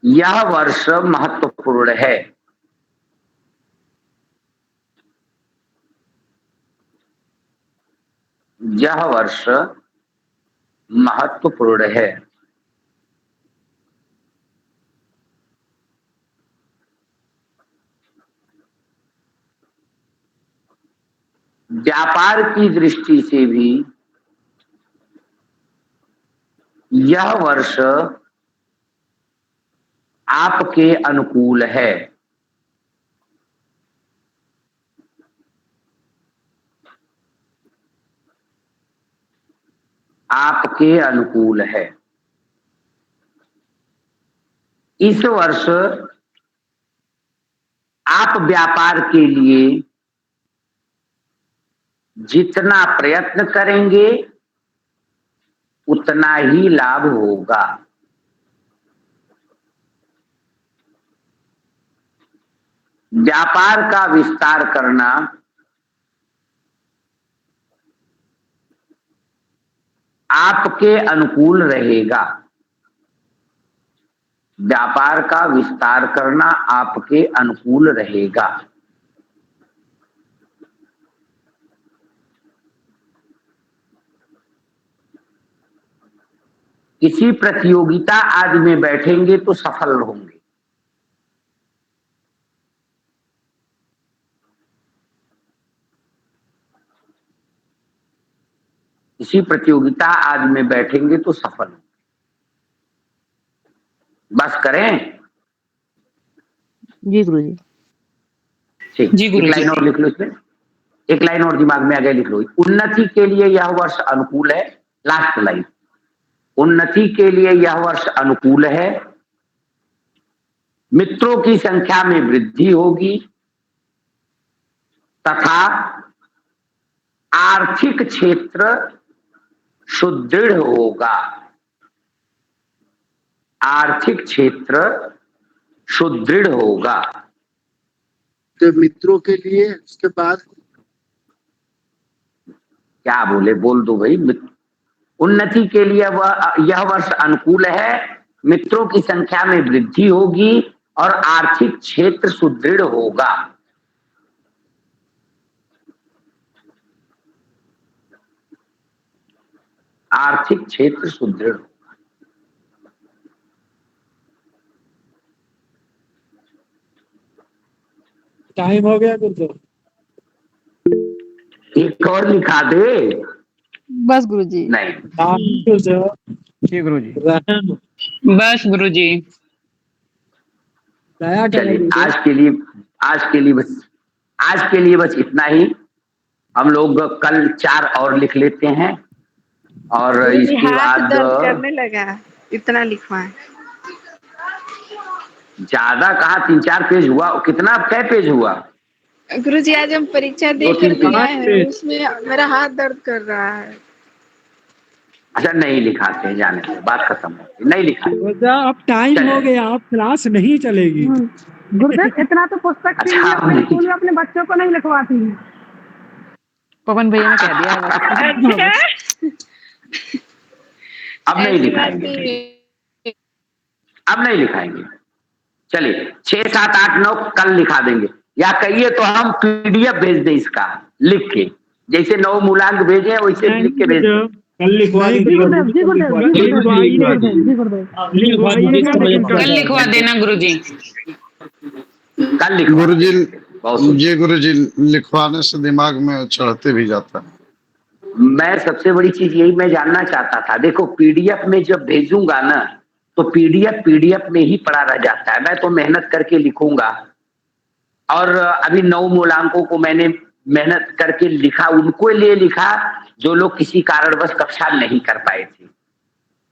यह वर्ष महत्वपूर्ण है। यह वर्ष महत्वपूर्ण है। व्यापार की दृष्टि से भी यह वर्ष आपके अनुकूल है। आपके अनुकूल है। इस वर्ष आप व्यापार के लिए जितना प्रयत्न करेंगे उतना ही लाभ होगा। व्यापार का विस्तार करना आपके अनुकूल रहेगा। व्यापार का विस्तार करना आपके अनुकूल रहेगा। किसी प्रतियोगिता आदि में बैठेंगे तो सफल होंगे। किसी प्रतियोगिता आदि में बैठेंगे तो सफल होंगे। बस करें। जी गुरुजी। ठीक, जी गुरुजी। एक लाइन और लिख लो इसमें, एक लाइन और दिमाग में आ गया, लिख लो। उन्नति के लिए यह वर्ष अनुकूल है। लास्ट लाइन, उन्नति के लिए यह वर्ष अनुकूल है। मित्रों की संख्या में वृद्धि होगी तथा आर्थिक क्षेत्र सुदृढ़ होगा। आर्थिक क्षेत्र सुदृढ़ होगा। तो मित्रों के लिए उसके बाद क्या बोले, बोल दो भाई। उन्नति के लिए यह वर्ष अनुकूल है। मित्रों की संख्या में वृद्धि होगी और आर्थिक क्षेत्र सुदृढ़ होगा। आर्थिक क्षेत्र सुदृढ़ होगा। टाइम हो गया गुरुदेव। एक और लिखा दे। बस गुरुजी। नहीं, जी गुरुजी। बस गुरुजी। चलिए आज के लिए बस इतना ही। हम लोग कल 4 और लिख लेते हैं और इसके हाथ बाद दर्द करने लगा, इतना लिखवाएं। ज्यादा कहा, 3-4 पेज हुआ। कितना, कै पेज हुआ? गुरुजी आज हम परीक्षा दे 2-3 कर पेज। आए हैं, उसमें मेरा हाथ दर्द कर रहा है। अच्छा, नहीं लिखाते हैं, जाने दो, बात खत्म हो गई। नहीं लिखा। अब टाइम हो गया, अब क्लास नहीं चलेगी। गुरुदेव इतना तो पुस्तक थी, अच्छा, अपने स्कूल में अपने बच्चों को नहीं लिखवाती। पवन भैया ने कह दिया है। अब नहीं लिखाएंगे, अब नहीं लिखाएंगे। चलिए 6, 7, 8, 9 कल लिखा देंगे, या कहिए तो हम पीडीएफ भेज दें इसका लिख के। जैसे 9 मूलांक भेजे वैसे लिख के भेज दें। कल लिखवा दीजिए। कल लिखवा देना गुरुजी। कल लिखवा। गुरुजी जी गुरुजी, लिखवाने से दिमाग में चढ़ते भी जाता है। मैं सबसे बड़ी चीज यही मैं जानना चाहता था। देखो, पीडीएफ में जब भेजूंगा ना तो पीडीएफ में ही पड़ा रह जाता है। मैं तो मेहनत करके लिखूंगा, और अभी 9 मूलांकों को मैंने मेहनत करके लिखा, उनको लिए लिखा जो लोग किसी कारणवश कक्षा नहीं कर पाए थे।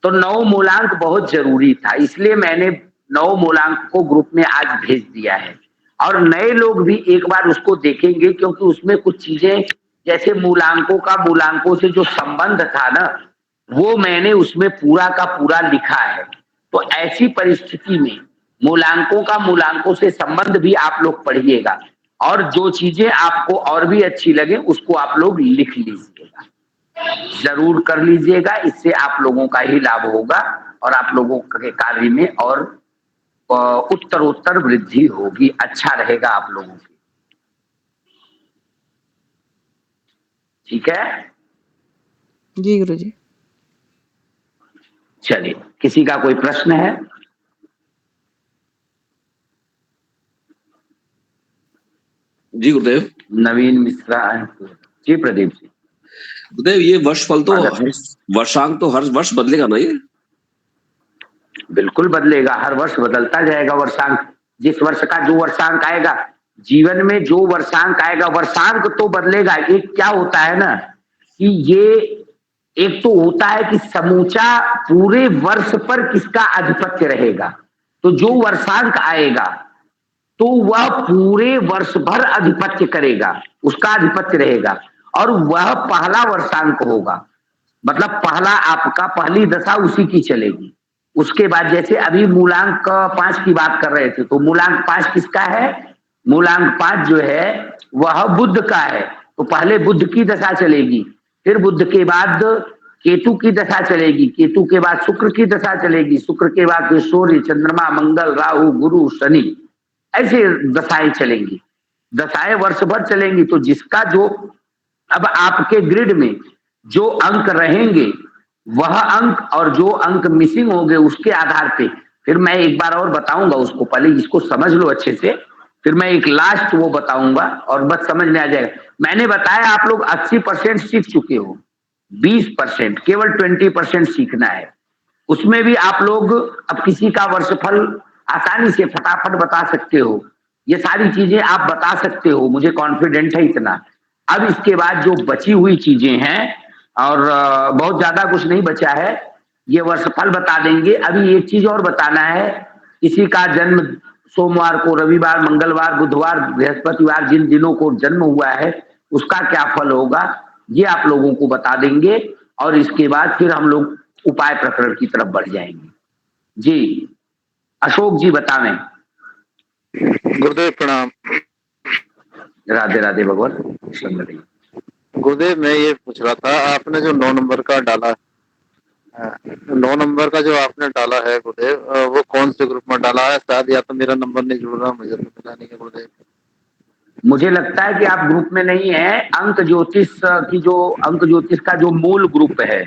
तो 9 मूलांक बहुत जरूरी था, इसलिए मैंने 9 मूलांक को ग्रुप में आज भेज दिया है। और नए लोग भी एक बार उसको देखेंगे, क्योंकि उसमें कुछ चीजें जैसे मूलांकों से जो संबंध था ना, वो मैंने उसमें पूरा का पूरा लिखा है। तो ऐसी परिस्थिति में मूलांकों से संबंध भी आप लोग पढ़िएगा, और जो चीजें आपको और भी अच्छी लगे उसको आप लोग लिख लीजिएगा, जरूर कर लीजिएगा। इससे आप लोगों का ही लाभ होगा और आप लोगों के कार्य में और उत्तरोत्तर वृद्धि होगी। अच्छा रहेगा आप लोगों की। ठीक है जी गुरुजी। चलिए, किसी का कोई प्रश्न है? जी गुरुदेव। नवीन मिश्रा जी। प्रदीप जी। गुरुदेव, ये वर्षफल तो वर्षांक तो हर वर्ष बदलेगा ना? ये बिल्कुल बदलेगा, हर वर्ष बदलता जाएगा वर्षांक। जिस वर्ष का जो वर्षांक आएगा, जीवन में जो वर्षांक आएगा, वर्षांक तो बदलेगा। एक क्या होता है ना कि ये एक तो होता है कि समूचा पूरे वर्ष पर किसका आधिपत्य रहेगा। तो जो वर्षांक आएगा तो वह पूरे वर्ष भर आधिपत्य करेगा, उसका आधिपत्य रहेगा, और वह पहला वर्षांक होगा। मतलब पहला आपका पहली दशा उसी की चलेगी। उसके बाद जैसे अभी मूलांक 5 की बात कर रहे थे, तो मूलांक 5 किसका है? मूलांक 5 जो है वह बुध का है। तो पहले बुध की दशा चलेगी, फिर बुध के बाद केतु की दशा चलेगी, केतु के बाद शुक्र की दशा चलेगी, शुक्र के बाद फिर सूर्य, चंद्रमा, मंगल, राहु, गुरु, शनि, ऐसे दशाएं चलेंगी। दशाएं वर्ष भर चलेंगी। तो जिसका जो अब आपके ग्रिड में जो अंक रहेंगे वह अंक और जो अंक मिसिंग होंगे उसके आधार पे फिर मैं एक बार और बताऊंगा उसको, पहले इसको समझ लो अच्छे से, फिर मैं एक लास्ट वो बताऊंगा और बस समझ में आ जाएगा। मैंने बताया आप लोग 80% सीख चुके हो, 20% केवल 20% सीखना है। उसमें भी आप लोग अब किसी का वर्षफल आसानी से फटाफट बता सकते हो, ये सारी चीजें आप बता सकते हो, मुझे कॉन्फिडेंट है इतना। अब इसके बाद जो बची हुई चीजें हैं और बहुत ज्यादा कुछ नहीं बचा है, ये वर्षफल बता देंगे। अभी एक चीज और बताना है, किसी का जन्म सोमवार को, रविवार, मंगलवार, बुधवार, बृहस्पतिवार, जिन दिनों को जन्म हुआ है उसका क्या फल होगा ये आप लोगों को बता देंगे और इसके बाद फिर हम लोग उपाय प्रकरण की तरफ बढ़ जाएंगे। जी अशोक जी बतावें। गुरुदेव प्रणाम। राधे राधे भगवान। गुरुदेव मैं ये पूछ रहा था, आपने जो 9 नंबर का डाला, 9 नंबर का जो आपने डाला है गुरुदेव, वो कौन से ग्रुप में डाला है? शायद या तो मेरा नंबर नहीं जुड़ रहा, मुझे तो मिला नहीं है गुरुदेव। मुझे लगता है कि आप ग्रुप में नहीं है। अंक ज्योतिष की जो अंक ज्योतिष का जो मूल ग्रुप है,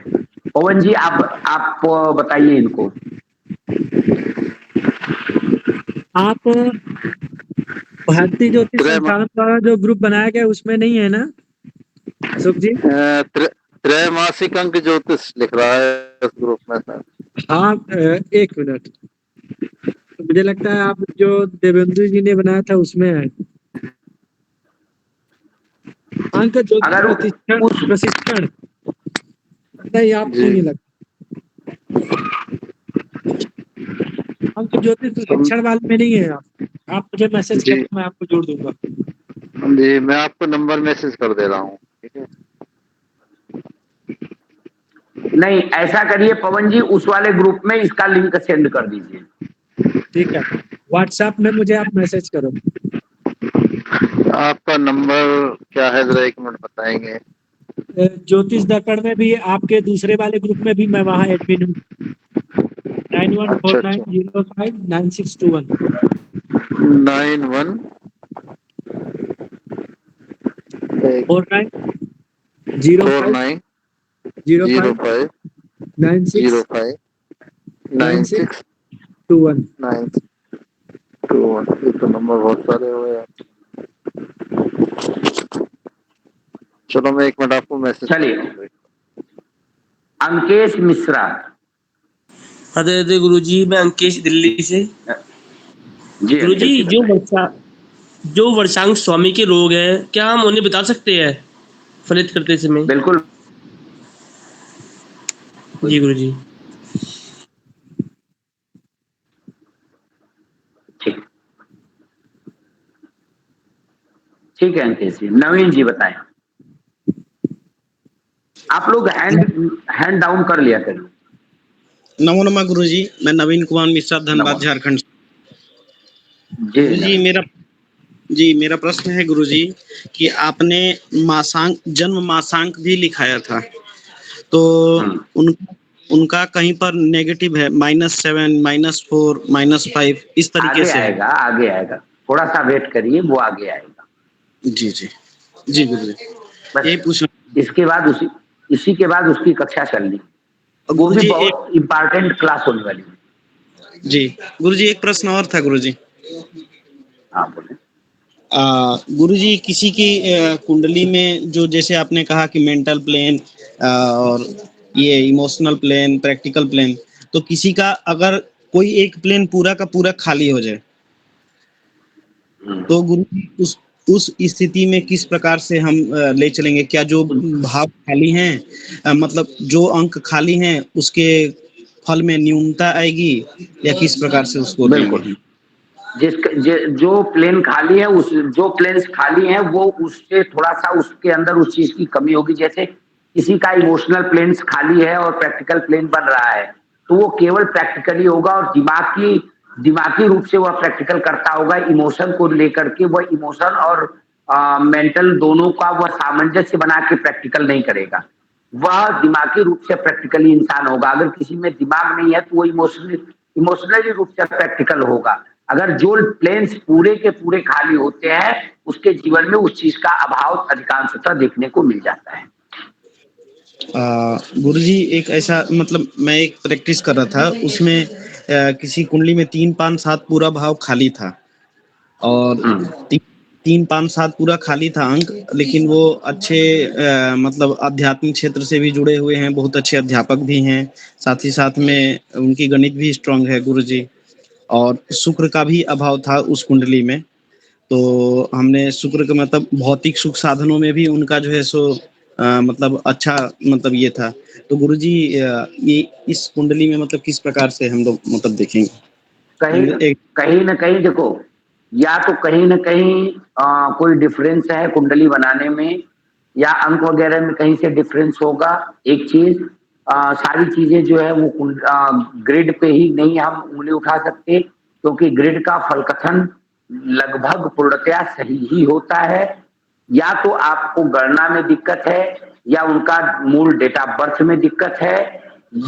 पवन जी आप बताइए इनको। आप भारतीय ज्योतिष संस्थान द्वारा जो ग्रुप बनाया गया उसमें नहीं है ना अशोक जी? त्रैमासिक अंक ज्योतिष लिख रहा है उस ग्रुप में सर। हाँ, एक मिनट, मुझे लगता है आप जो देवेंद्र जी ने बनाया था उसमें है अंक ज्योतिष प्रशिक्षण। नहीं, आपको नहीं लगता अंक ज्योतिष प्रशिक्षण वाले में नहीं है। आप मुझे मैसेज करें, मैं आपको जोड़ दूंगा। जी मैं आपको नंबर मैसेज कर दे रहा हूँ, ठीक है? नहीं ऐसा करिए पवन जी, उस वाले ग्रुप में इसका लिंक सेंड कर दीजिए। ठीक है, व्हाट्सएप में मुझे आप मैसेज करो। आपका नंबर क्या है जरा 1 मिनट बताएंगे? ज्योतिष दर्पण में भी आपके दूसरे वाले ग्रुप में भी मैं वहाँ एडमिन हूँ। 9149059621 91 49 05 05 96 05 96 21। 921। ये तो नंबर बहुत सारे हुए यार। चलो मैं 1 मिनट आपको मैसेज। चलिए अंकेश मिश्रा। अरे अरे गुरुजी, मैं अंकेश दिल्ली से। गुरुजी जो वर्षांक स्वामी के रोग है, क्या हम उन्हें बता सकते हैं फलित करते समय? बिल्कुल जी गुरुजी। ठीक है अंकेश जी। नवीन जी बताएं। आप लोग हैंड डाउन कर लिया करिए। नमो नमः गुरुजी, मैं नवीन कुमार मिश्रा, धनबाद, झारखंड। जी मेरा प्रश्न है गुरुजी कि आपने जन्म मासांक भी लिखाया था, तो उनका कहीं पर नेगेटिव है, -7, -4, -5 इस तरीके से आएगा, आगे आएगा, थोड़ा सा वेट करिए, वो आगे आएगा। जी जी जी गुरुजी, यही पूछना। इसके बाद इसी के बाद उसकी कक्षा चलनी, वो भी बहुत इम्पोर्टेंट क्लास होने वाली है। जी गुरुजी, एक प्रश्न और था गुरुजी। हाँ बोले। गुरुजी, किसी की कुंडली में जो, जैसे आपने कहा कि मेंटल प्लेन और ये इमोशनल प्लेन, प्रैक्टिकल प्लेन, तो किसी का अगर कोई एक प्लेन पूरा का पूरा खाली हो जाए तो गुरुजी उस स्थिति में किस प्रकार से हम ले चलेंगे? क्या जो भाव खाली हैं, मतलब जो अंक खाली हैं, उसके फल में न्यूनता आएगी या किस प्रकार से उसको? बिल्कुल, जो प्लेन खाली है, जो प्लेन्स खाली हैं वो उससे थोड़ा सा उसके अंदर उस चीज की कमी होगी। जैसे किसी का इमोशनल प्लेन्स खाली है और प्रैक्टिकल प्लेन बन रहा है, तो वो केवल प्रैक्टिकली होगा और दिमागी रूप से वह प्रैक्टिकल करता होगा। इमोशन को लेकर के वह इमोशन और मेंटल दोनों का वह सामंजस्य बना के प्रैक्टिकल नहीं करेगा। वह दिमागी रूप से प्रैक्टिकली इंसान होगा। अगर किसी में दिमाग नहीं है तो वो इमोशनली रूप से प्रैक्टिकल होगा। अगर जो प्लेन्स पूरे के पूरे खाली होते हैं उसके जीवन में उस चीज का अभाव अधिकांशतः देखने को मिल जाता है। गुरुजी एक ऐसा मतलब मैं एक प्रैक्टिस कर रहा था, उसमें किसी कुंडली में 3 5 7 पूरा भाव खाली था और 3 5 7 पूरा खाली था अंक, लेकिन वो अच्छे मतलब आध्यात्मिक क्षेत्र से भी जुड़े हुए हैं, बहुत अच्छे अध्यापक भी हैं, साथ ही साथ में उनकी गणित भी स्ट्रांग है गुरुजी, और शुक्र का भी अभाव था उस कुंडली में। तो हमने शुक्र का मतलब भौतिक सुख साधनों में भी उनका जो है सो मतलब अच्छा मतलब ये था। तो गुरुजी ये इस कुंडली में मतलब किस प्रकार से हम लोग मतलब देखेंगे? कहीं न कहीं देखो, या तो कहीं न कहीं कोई डिफरेंस है कुंडली बनाने में, या अंक वगैरह में कहीं से डिफरेंस होगा। एक चीज, सारी चीजें जो है वो ग्रिड पे ही नहीं हम उंगली उठा सकते, क्योंकि ग्रिड का फलकथन लगभग पूर्णतया सही ही होता है। या तो आपको गणना में दिक्कत है, या उनका मूल डेट ऑफ बर्थ में दिक्कत है,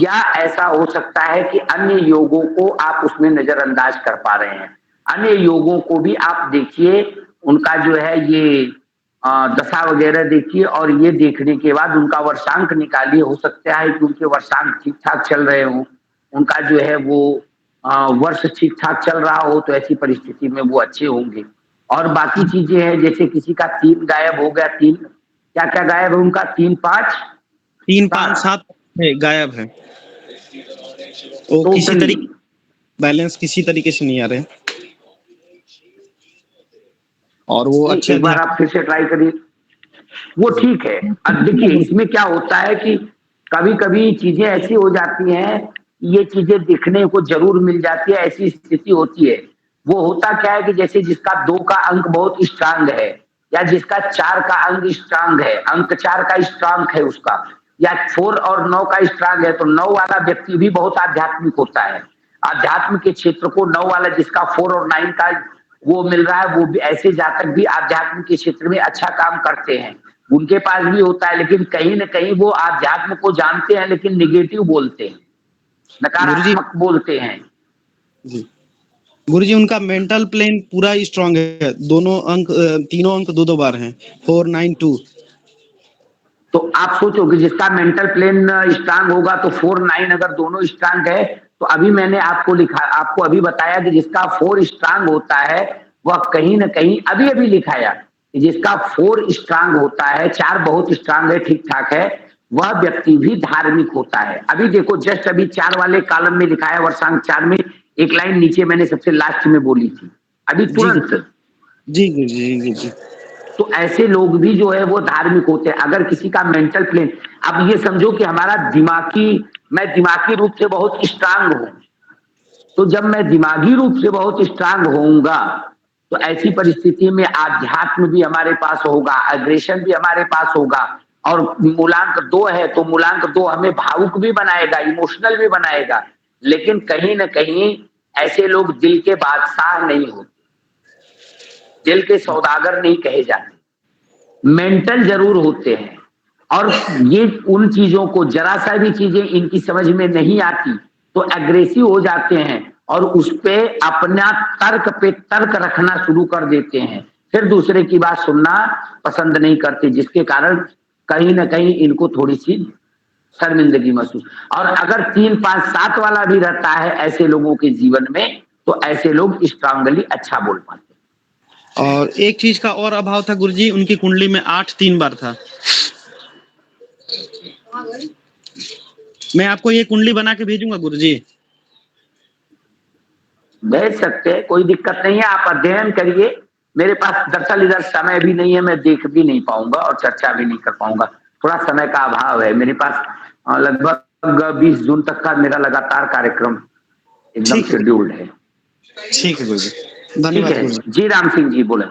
या ऐसा हो सकता है कि अन्य योगों को आप उसमें नजरअंदाज कर पा रहे हैं। अन्य योगों को भी आप देखिए, उनका जो है ये दशा वगैरह देखिए, और ये देखने के बाद उनका वर्षांक निकालिए। हो सकता है कि उनके वर्षांक ठीक ठाक चल रहे हों, उनका जो है वो वर्ष ठीक ठाक चल रहा हो, तो ऐसी परिस्थिति में वो अच्छे होंगे। और बाकी चीजें हैं, जैसे किसी का 3 गायब हो गया, 3 क्या क्या गायब है उनका, 3 5 7 गायब है, वो किसी तरीके बैलेंस किसी तरीके से नहीं आ रहे, और वो अच्छे एक बार आप फिर से ट्राई करिए, वो ठीक है। अब देखिए इसमें क्या होता है कि कभी कभी चीजें ऐसी हो जाती हैं, ये चीजें दिखने को जरूर मिल जाती है, ऐसी स्थिति होती है। वो होता क्या है कि जैसे जिसका 2 का अंक बहुत स्ट्रांग है, या जिसका 4 का अंक स्ट्रांग है, अंक 4 का स्ट्रांग है उसका, या 4 और 9 का स्ट्रांग है, तो 9 वाला व्यक्ति भी बहुत आध्यात्मिक होता है। आध्यात्म के क्षेत्र को 9 वाला जिसका 4 और 9 का वो मिल रहा है, वो भी ऐसे जातक भी आध्यात्म के क्षेत्र में अच्छा काम करते हैं, उनके पास भी होता है। लेकिन कहीं न कहीं वो आध्यात्म को जानते हैं, लेकिन नेगेटिव बोलते हैं, नकारात्मक बोलते हैं। गुरुजी उनका मेंटल प्लेन पूरा स्ट्रांग है, दोनों अंक तीनों अंक 2 बार हैं, 4 9 2। तो आप सोचो कि जिसका मेंटल प्लेन स्ट्रांग होगा तो 4 9 अगर दोनों स्ट्रांग है, तो अभी मैंने आपको अभी बताया कि जिसका 4 स्ट्रांग होता है वह कहीं न कहीं अभी लिखाया कि जिसका 4 स्ट्रांग होता है, 4 बहुत स्ट्रांग है, ठीक ठाक है, वह व्यक्ति भी धार्मिक होता है। अभी देखो जस्ट अभी 4 वाले कॉलम में लिखा है, वर्षांक 4 में एक लाइन नीचे मैंने सबसे लास्ट में बोली थी अभी तुरंत। जी। तो ऐसे लोग भी जो है वो धार्मिक होते हैं। अगर किसी का मेंटल प्लेन, अब ये समझो कि मैं दिमागी रूप से बहुत स्ट्रांग हूं, तो जब मैं दिमागी रूप से बहुत स्ट्रांग होऊंगा, तो ऐसी परिस्थिति में आध्यात्म भी हमारे पास होगा, अग्रेशन भी हमारे पास होगा, और मूलांक 2 है तो मूलांक 2 हमें भावुक भी बनाएगा, इमोशनल भी बनाएगा। लेकिन कहीं न कहीं ऐसे लोग दिल के बादशाह नहीं होते, दिल के सौदागर नहीं कहे जाते, मेंटल जरूर होते हैं। और ये उन चीजों को जरा सा भी चीजें इनकी समझ में नहीं आती तो एग्रेसिव हो जाते हैं, और उस पे अपना तर्क पे तर्क रखना शुरू कर देते हैं, फिर दूसरे की बात सुनना पसंद नहीं करते, जिसके कारण कहीं ना कहीं इनको थोड़ी सी शर्मिंदगी महसूस। और अगर 3 5 7 वाला भी रहता है ऐसे लोगों के जीवन में, तो ऐसे लोग स्ट्रांगली अच्छा बोल पाते। और एक चीज का और अभाव था गुरुजी, उनकी कुंडली में 8 3 बार था। मैं आपको ये कुंडली बना के भेजूंगा गुरुजी। भेज सकते हैं, कोई दिक्कत नहीं है, आप अध्ययन करिए। मेरे पास दरअसल इधर समय भी नहीं है, मैं देख भी नहीं पाऊंगा और चर्चा भी नहीं कर पाऊंगा, थोड़ा समय का अभाव है मेरे पास। लगभग 20 जून तक का मेरा लगातार कार्यक्रम एकदम शेड्यूल्ड है। ठीक है गुरुजी, धन्यवाद जी। राम सिंह जी बोले।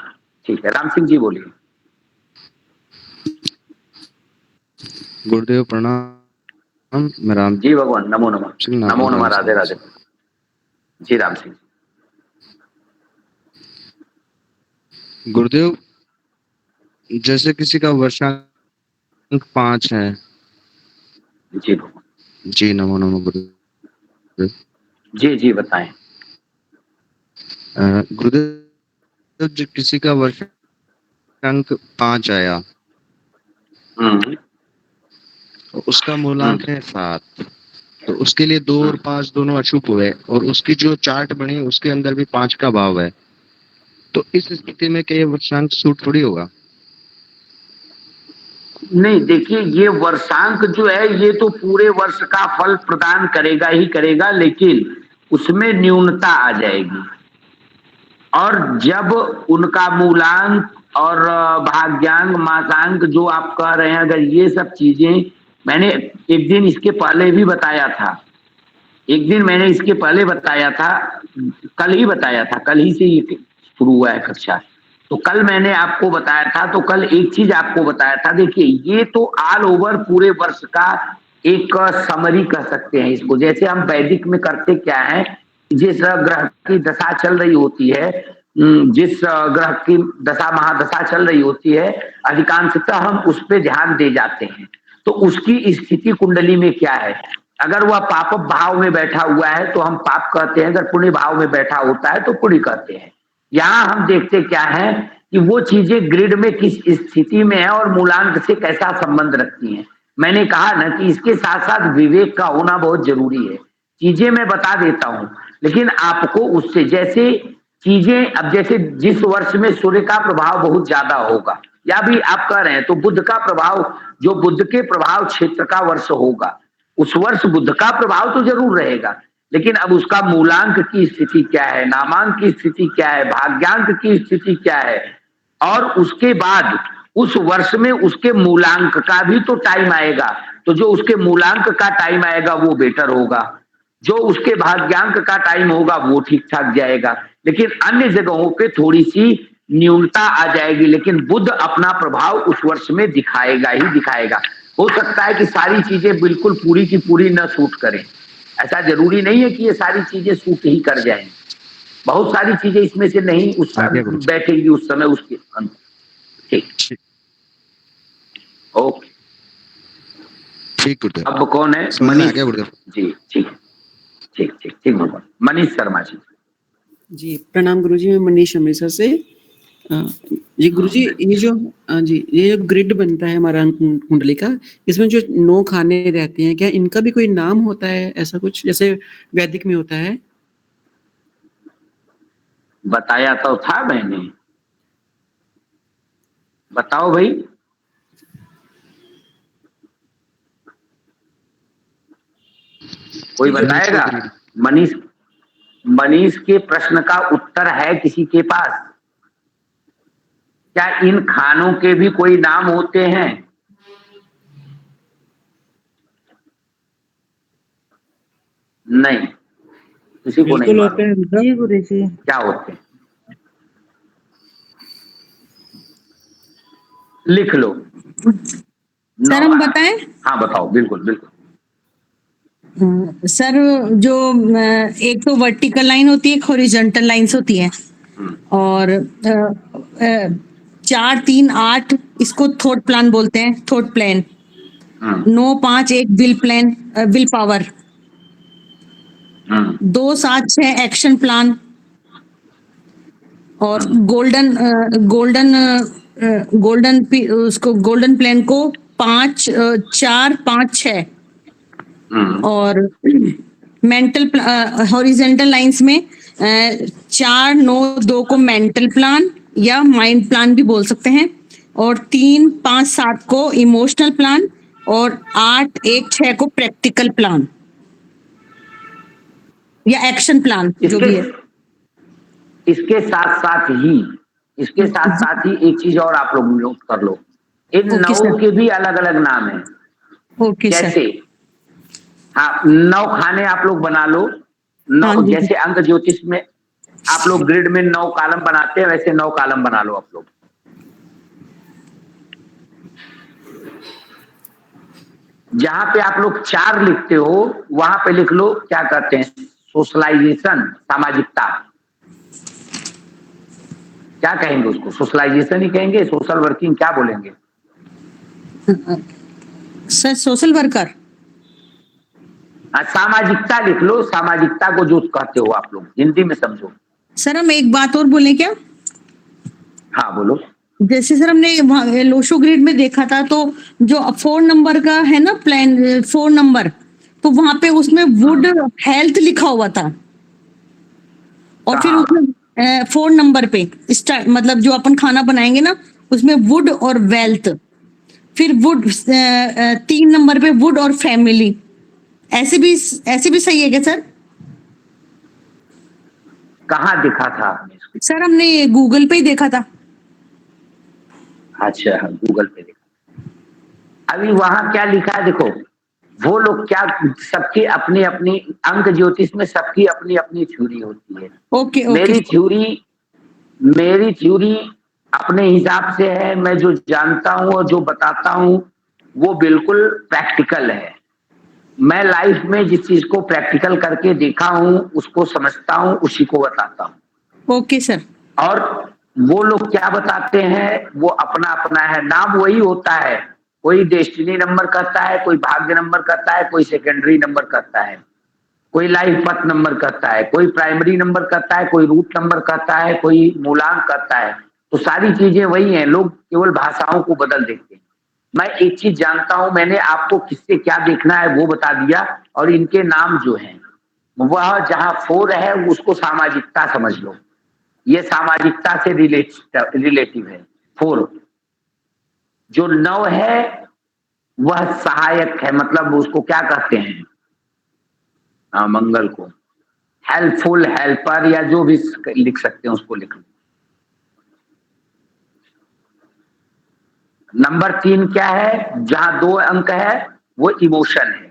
ठीक है, राम सिंह जी बोलिए। गुरुदेव प्रणाम। मैं राम जी भगवान, नमो नमः, नमो नमः, राधे राधे जी। राम सिंह गुरुदेव, जैसे किसी का वर्षांक 5 है जी जी नमो नमो गुरुदेव। जी जी बताएं। गुरुदेव जो किसी का वर्षांक 5 आया तो उसका मूलांक है 7, तो उसके लिए 2 और 5 दोनों अशुभ हुए और उसकी जो चार्ट बनी उसके अंदर भी 5 का भाव है, तो इस स्थिति में क्या ये वर्षांक सूट थोड़ी होगा? नहीं, देखिए ये वर्षांक जो है ये तो पूरे वर्ष का फल प्रदान करेगा ही करेगा, लेकिन उसमें न्यूनता आ जाएगी। और जब उनका मूलांक और भाग्यांक मासांक जो आप कह रहे हैं, अगर ये सब चीजें मैंने एक दिन इसके पहले भी बताया था, एक दिन मैंने इसके पहले बताया था, कल ही बताया था, कल ही से ये शुरू हुआ है कक्षा। तो कल मैंने आपको बताया था, तो कल एक चीज आपको बताया था, देखिए ये तो ऑल ओवर पूरे वर्ष का एक समरी कह सकते हैं इसको। जैसे हम वैदिक में करते क्या है, जिस ग्रह की दशा चल रही होती है, जिस ग्रह की दशा महादशा चल रही होती है, अधिकांशतः हम उस पर ध्यान दे जाते हैं। तो उसकी स्थिति कुंडली में क्या है, अगर वह पाप भाव में बैठा हुआ है तो हम पाप कहते हैं, अगर पुण्य भाव में बैठा होता है तो पुण्य कहते हैं। यहाँ हम देखते क्या है कि वो चीजें ग्रिड में किस स्थिति में है और मूलांक से कैसा संबंध रखती हैं। मैंने कहा ना कि इसके साथ साथ विवेक का होना बहुत जरूरी है। चीजें मैं बता देता हूं, लेकिन आपको उससे जैसे चीजें, अब जैसे जिस वर्ष में सूर्य का प्रभाव बहुत ज्यादा होगा, या भी आप कह रहे हैं तो बुध का प्रभाव, जो बुध के प्रभाव क्षेत्र का वर्ष होगा, उस वर्ष बुध का प्रभाव तो जरूर रहेगा, लेकिन अब उसका मूलांक की स्थिति क्या है, नामांक की स्थिति क्या है, भाग्यांक की स्थिति क्या है, और उसके बाद उस वर्ष में उसके मूलांक का भी तो टाइम आएगा। तो जो उसके मूलांक का टाइम आएगा वो बेटर होगा, जो उसके भाग्यांक का टाइम होगा वो ठीक ठाक जाएगा, लेकिन अन्य जगहों पे थोड़ी सी न्यूनता आ जाएगी, लेकिन बुध अपना प्रभाव उस वर्ष में दिखाएगा ही दिखाएगा। हो सकता है कि सारी चीजें बिल्कुल पूरी की पूरी न सूट करें, ऐसा जरूरी नहीं है कि ये सारी चीजें सूट ही कर जाएं, बहुत सारी चीजें इसमें से नहीं उस बैठेगी उस समय उसके अंदर। ठीक, ओके, ठीक। अब कौन है? मनीष जी। ठीक ठीक ठीक ठीक, मनीष शर्मा जी। जी प्रणाम गुरुजी, मैं मनीष अमृतसर से। जी गुरुजी, ये जो ये जो ग्रिड बनता है हमारा कुंडली का, इसमें जो 9 खाने रहते हैं, क्या इनका भी कोई नाम होता है, ऐसा कुछ जैसे वैदिक में होता है? बताया तो था मैंने, बताओ भाई। कोई बताएगा? मनीष के प्रश्न का उत्तर है किसी के पास? क्या इन खानों के भी कोई नाम होते हैं? नहीं, किसी को नहीं होते हैं जी गुरुजी। क्या होते हैं? लिख लो सर, हम बताएं? हाँ बताओ, बिल्कुल बिल्कुल। सर, जो एक तो वर्टिकल लाइन होती है, एक हॉरिजॉन्टल लाइंस होती है, और 4, 3, 8 इसको थॉट प्लान बोलते हैं, थॉट प्लान। 9, 5 एक will plan, will power. 2, 7, 6 action plan. और गोल्डन प्लान को 5, 4, 5, 6। और मेंटल हॉरिजॉन्टल लाइंस में 4, 9, 2 को मेंटल प्लान या माइंड प्लान भी बोल सकते हैं, और 3, 5, 7 को इमोशनल प्लान, और 8, 1, 6 को प्रैक्टिकल प्लान या एक्शन प्लान जो भी है। इसके साथ साथ ही एक चीज और आप लोग नोट कर लो, इन 9 के भी अलग अलग नाम है। ओके जैसे हाँ, 9 खाने आप लोग बना लो, 9 जैसे अंक ज्योतिष में आप लोग ग्रिड में 9 कॉलम बनाते हैं, वैसे 9 कॉलम बना लो आप लोग। जहां पे आप लोग 4 लिखते हो वहां पे लिख लो, क्या कहते हैं, सोशलाइजेशन, सामाजिकता। क्या कहेंगे उसको? सोशलाइजेशन ही कहेंगे, सोशल वर्किंग क्या बोलेंगे? Sir social worker. सामाजिकता लिख लो, सामाजिकता को जो कहते हो आप लोग, हिंदी में समझो। सर हम एक बात और बोले क्या? हाँ बोलो। जैसे सर हमने लोशो ग्रिड में देखा था, तो जो 4 नंबर का है ना प्लान 4 नंबर, तो वहां पे उसमें वुड हेल्थ लिखा हुआ था, और फिर उसमें 4 नंबर पे मतलब जो अपन खाना बनाएंगे ना उसमें वुड और वेल्थ, फिर वुड 3 नंबर पे वुड और फैमिली, ऐसे भी सही है क्या सर? कहाँ देखा था? सर हमने गूगल पे ही देखा था। अच्छा, गूगल पे देखा। अभी वहां क्या लिखा है देखो, वो लोग क्या, सबकी अपनी अपनी, अंक ज्योतिष में सबकी अपनी अपनी थ्योरी होती है। ओके। मेरी थ्योरी अपने हिसाब से है, मैं जो जानता हूँ और जो बताता हूँ वो बिल्कुल प्रैक्टिकल है। मैं लाइफ में जिस चीज को प्रैक्टिकल करके देखा हूँ उसको समझता हूँ, उसी को बताता हूँ। Okay sir. और वो लोग क्या बताते हैं वो अपना अपना है, नाम वही होता है। कोई डेस्टिनी नंबर करता है, कोई भाग्य नंबर करता है, कोई सेकेंडरी नंबर करता है, कोई लाइफ पथ नंबर करता है, कोई प्राइमरी नंबर करता है, कोई रूट नंबर करता है, कोई मूलांक करता है। तो सारी चीजें वही हैं, लोग केवल भाषाओं को बदल देते हैं। मैं एक चीज जानता हूं, मैंने आपको किससे क्या देखना है वो बता दिया, और इनके नाम जो हैं वह जहां 4 है उसको सामाजिकता समझ लो, ये सामाजिकता से रिलेटिव है। 4 जो 9 है वह सहायक है, मतलब उसको क्या कहते हैं, मंगल को हेल्पफुल, हेल्पर, या जो भी लिख सकते हैं उसको लिख लो। नंबर 3 क्या है, जहां 2 अंक है वो इमोशन है।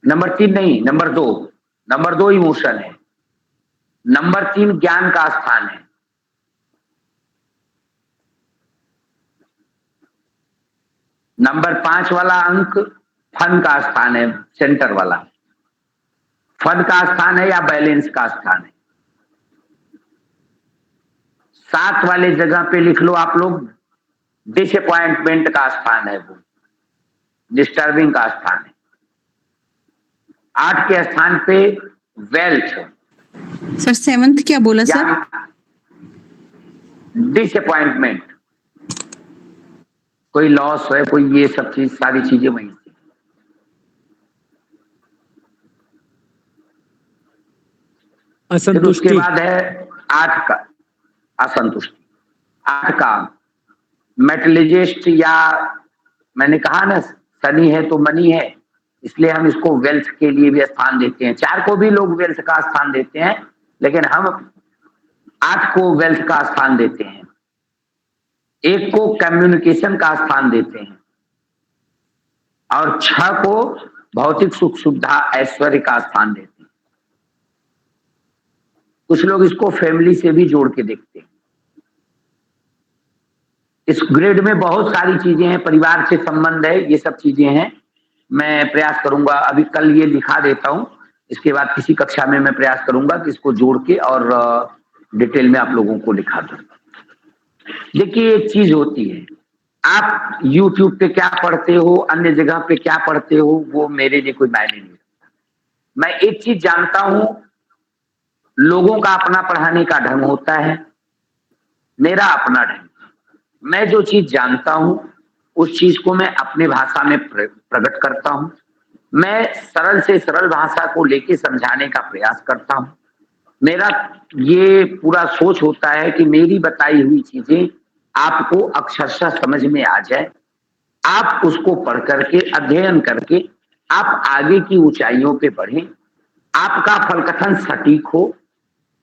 नंबर 3 नहीं, नंबर 2, नंबर 2 इमोशन है, नंबर 3 ज्ञान का स्थान है, नंबर 5 वाला अंक फन का स्थान है, सेंटर वाला फन का स्थान है या बैलेंस का स्थान है। 7 वाले जगह पे लिख लो आप लोग, डिसअपॉइंटमेंट का स्थान है, वो डिस्टर्बिंग का स्थान है। 8 के स्थान पे वेल्थ। सर 7th क्या बोला सर? डिसअपॉइंटमेंट, कोई लॉस है, कोई ये सब चीज, सारी चीजें वहीं से। असंतुष्टि। उसके बाद है 8 का असंतुष्टि, 8 का मेटलिजिस्ट, या मैंने कहा ना शनि है तो मनी है, इसलिए हम इसको वेल्थ के लिए भी स्थान देते हैं। 4 को भी लोग वेल्थ का स्थान देते हैं, लेकिन हम 8 को वेल्थ का स्थान देते हैं, 1 को कम्युनिकेशन का स्थान देते हैं, और 6 को भौतिक सुख सुविधा ऐश्वर्य का स्थान देते हैं। कुछ लोग इसको फैमिली से भी जोड़ के देखते हैं। इस ग्रेड में बहुत सारी चीजें हैं, परिवार से संबंध है, ये सब चीजें हैं। मैं प्रयास करूंगा, अभी कल ये लिखा देता हूं, इसके बाद किसी कक्षा में मैं प्रयास करूंगा कि इसको जोड़ के और डिटेल में आप लोगों को लिखा दूं। देखिए एक चीज होती है, आप YouTube पे क्या पढ़ते हो, अन्य जगह पे क्या पढ़ते हो, वो मेरे लिए कोई मायने नहीं रखता। मैं एक चीज जानता हूं, लोगों का अपना पढ़ाने का ढंग होता है, मेरा अपना ढंग। मैं जो चीज जानता हूं उस चीज को मैं अपने भाषा में प्रकट करता हूं। मैं सरल से सरल भाषा को लेके समझाने का प्रयास करता हूं। मेरा ये पूरा सोच होता है कि मेरी बताई हुई चीजें आपको अक्षरशः समझ में आ जाए, आप उसको पढ़ करके अध्ययन करके आप आगे की ऊंचाइयों पे बढ़ें, आपका फलकथन सटीक हो,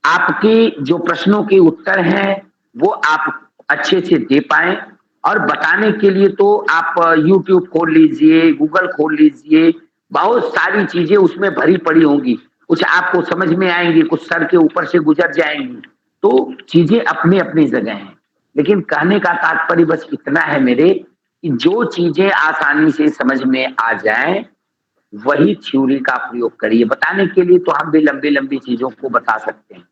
आपकी जो प्रश्नों के उत्तर हैं वो आप अच्छे से दे पाए। और बताने के लिए तो आप YouTube खोल लीजिए, गूगल खोल लीजिए, बहुत सारी चीजें उसमें भरी पड़ी होंगी, कुछ आपको समझ में आएंगी, कुछ सर के ऊपर से गुजर जाएंगी। तो चीजें अपनी अपनी जगह हैं, लेकिन कहने का तात्पर्य बस इतना है मेरे कि जो चीजें आसानी से समझ में आ जाएं वही थ्योरी का प्रयोग करिए। बताने के लिए तो हम भी लंबी लंबी चीजों को बता सकते हैं,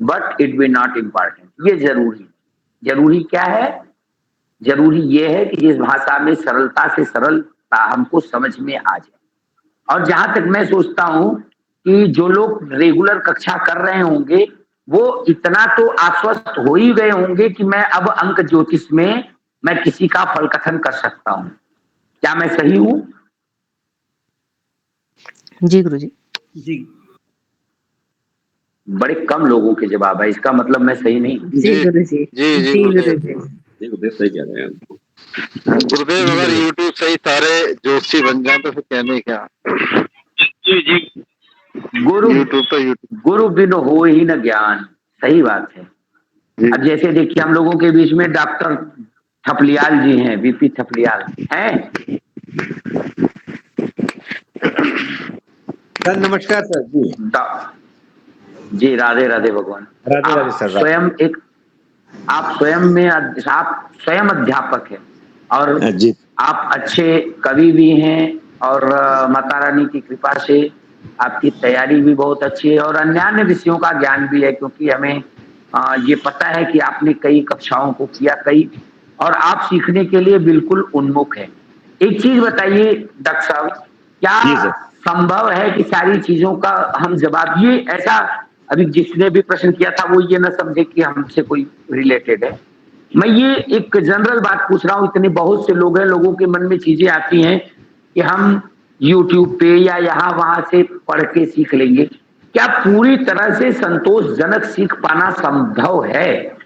but it will not important. ये जरूरी क्या है, जरूरी ये है कि जिस भाषा में सरलता से सरलता हमको समझ में आ जाए। और जहां तक मैं सोचता हूं कि जो लोग रेगुलर कक्षा कर रहे होंगे वो इतना तो आश्वस्त हो ही गए होंगे कि मैं अब अंक ज्योतिष में मैं किसी का फल कथन कर सकता हूं। क्या मैं सही हूं? जी गुरुजी। जी बड़े कम लोगों के जवाब है, इसका मतलब मैं सही नहीं हूं। जी गुरुजी। जी गुरुजी। गुरुदेव सही कह रहे हैं। गुरुदेव अगर यूट्यूब से ही सारे जोशी बन जाए तो फिर कहने क्या। जी गुरु बिन हो ही न ज्ञान, सही बात है। अब जैसे देखिए हम लोगों के बीच में डॉक्टर थपलियाल जी हैं, बीपी थपलियाल हैं। सर नमस्कार सर। जी राधे राधे भगवान। राधे राधे सर। आप स्वयं अध्यापक हैं और आप अच्छे कवि भी हैं और माता रानी की कृपा से आपकी तैयारी भी बहुत अच्छी है और अन्य विषयों का ज्ञान भी है, क्योंकि हमें ये पता है कि आपने कई कक्षाओं को किया और आप सीखने के लिए बिल्कुल उन्मुख है। एक चीज बताइए डॉक्टर साहब, क्या संभव है कि सारी चीजों का हम जवाब, ये ऐसा अभी जिसने भी प्रश्न किया था वो ये ना समझे कि हमसे कोई रिलेटेड है। मैं ये एक जनरल बात पूछ रहा हूँ, इतने बहुत से लोग हैं, लोगों के मन में चीजें आती हैं कि हम YouTube पे या यहाँ वहां से पढ़ के सीख लेंगे। क्या पूरी तरह से संतोषजनक सीख पाना संभव है?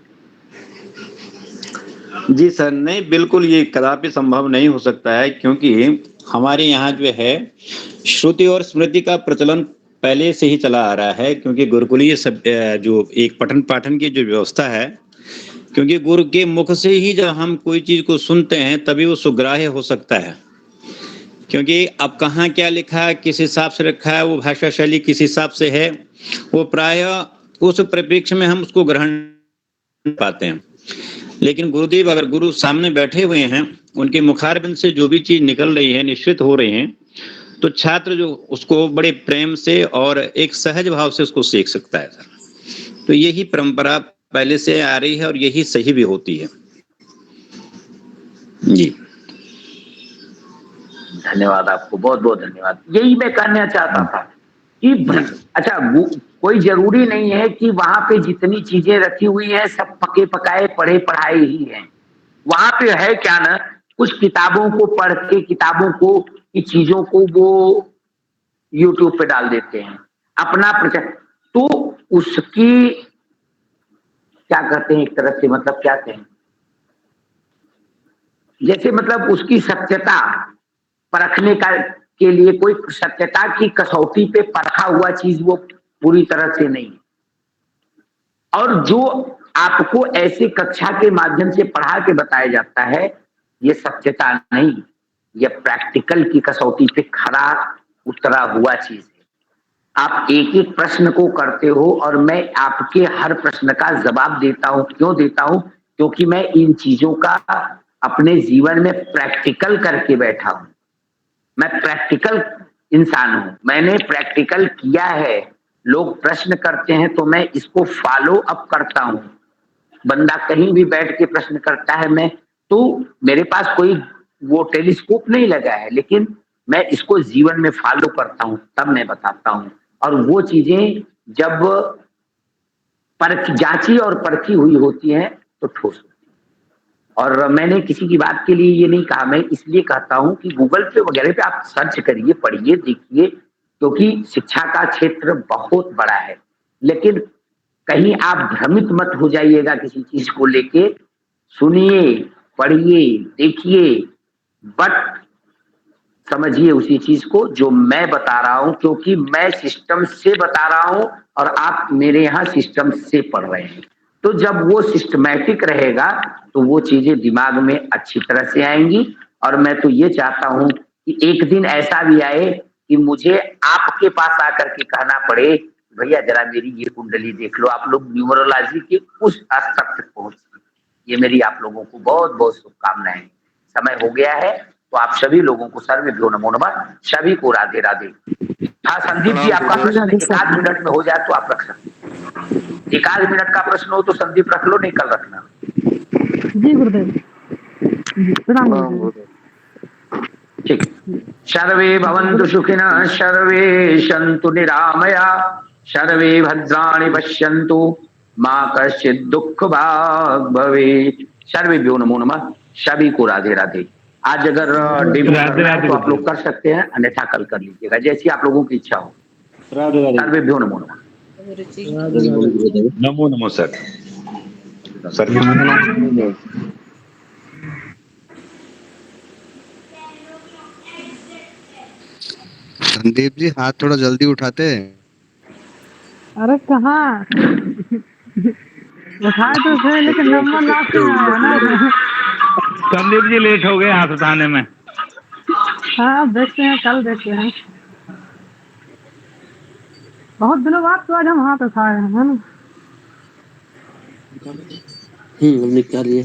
जी सर, नहीं बिल्कुल ये कदापि संभव नहीं हो सकता है, क्योंकि हमारे यहाँ जो है श्रुति और स्मृति का प्रचलन पहले से ही चला आ रहा है। क्योंकि गुरुकुलीय सब जो एक पठन पाठन की जो व्यवस्था है, क्योंकि गुरु के मुख से ही जब हम कोई चीज को सुनते हैं तभी वो सुग्राह्य हो सकता है। क्योंकि अब कहाँ क्या लिखा है, किस हिसाब से रखा है, वो भाषा शैली किस हिसाब से है, वो प्रायः उस परिप्रेक्ष्य में हम उसको ग्रहण पाते हैं। लेकिन गुरुदेव अगर गुरु सामने बैठे हुए हैं, उनके मुखारबिंद से जो भी चीज निकल रही है, निश्चित हो रही है, तो छात्र जो उसको बड़े प्रेम से और एक सहज भाव से उसको सीख सकता है सर। तो यही परंपरा पहले से आ रही है और यही सही भी होती है। जी धन्यवाद आपको, बहुत बहुत धन्यवाद। यही मैं कहना चाहता था कि अच्छा कोई जरूरी नहीं है कि वहां पे जितनी चीजें रखी हुई है सब पके पकाए पढ़े पढ़ाए ही हैं। वहां पे है क्या ना, कुछ किताबों को पढ़ के किताबों को की चीजों को वो YouTube पे डाल देते हैं अपना प्रचार, तो उसकी क्या कहते हैं एक तरह से, मतलब क्या कहें, जैसे मतलब उसकी सत्यता परखने का के लिए कोई सत्यता की कसौटी पे परखा हुआ चीज वो पूरी तरह से नहीं। और जो आपको ऐसे कक्षा के माध्यम से पढ़ा के बताया जाता है, ये सत्यता नहीं, ये प्रैक्टिकल की कसौटी पे खरा उतरा हुआ चीज है। आप एक एक प्रश्न को करते हो और मैं आपके हर प्रश्न का जवाब देता हूं। क्यों देता हूं? क्योंकि मैं इन चीजों का अपने जीवन में प्रैक्टिकल करके बैठा हूं। मैं प्रैक्टिकल इंसान हूं, मैंने प्रैक्टिकल किया है। लोग प्रश्न करते हैं तो मैं इसको फॉलो अप करता हूं। बंदा कहीं भी बैठ के प्रश्न करता है, मैं तो मेरे पास कोई वो टेलीस्कोप नहीं लगा है, लेकिन मैं इसको जीवन में फॉलो करता हूं, तब मैं बताता हूं। और वो चीजें जब जांची और परखी हुई होती हैं तो ठोस होती है। और मैंने किसी की बात के लिए ये नहीं कहा, मैं इसलिए कहता हूं कि गूगल पे वगैरह पे आप सर्च करिए, पढ़िए, देखिए, क्योंकि शिक्षा का क्षेत्र बहुत बड़ा है। लेकिन कहीं आप भ्रमित मत हो जाइएगा किसी चीज को लेके। सुनिए, पढ़िए, देखिए, बट समझिए उसी चीज को जो मैं बता रहा हूं, क्योंकि मैं सिस्टम से बता रहा हूं और आप मेरे यहाँ सिस्टम से पढ़ रहे हैं। तो जब वो सिस्टमैटिक रहेगा तो वो चीजें दिमाग में अच्छी तरह से आएंगी। और मैं तो ये चाहता हूं कि एक दिन ऐसा भी आए कि मुझे आपके पास आकर के कहना पड़े, भैया जरा मेरी ये कुंडली देख लो, आप लोग न्यूमरोलॉजी के उस स्तर तक पहुंच। ये मेरी आप लोगों को बहुत बहुत शुभकामनाएं। समय हो गया है तो आप सभी लोगों को सर में भ्यो नमो नमः, सभी को राधे राधे। हाँ संदीप जी, आपका प्रश्न 1 मिनट में हो जाए तो आप रख सकते। 1 मिनट का प्रश्न हो तो संदीप रख लो, नहीं कल रखना। जी गुरुदेव। प्रणाम गुरुजी। ठीक। सर्वे भवन्तु सुखिनः, सर्वे सन्तु निरामया, सर्वे भद्राणि पश्यन्तु, माँ कश्चित् दुःख भाग् भवेत्। सर्वेभ्यो नमो नमः। सभी को राधे राधे। आज अगर डेमो करना है तो आप लोग कर सकते हैं, अन्यथा कल कर लीजिएगा, जैसी आप लोगों की इच्छा हो। सर्वेभ्यो नमो नमः। नमो नमो सर। सर संदीप जी हाथ थोड़ा जल्दी उठाते हैं। अरे कहाँ उठाए तो थे, लेकिन नंबर लास्ट में आया ना। संदीप जी लेट हो गए हाथ उठाने में। हाँ देखते हैं, कल देखते हैं। बहुत दिनों बाद तो आज हम हाथ उठाए हैं, है ना। हमने क्या लिया,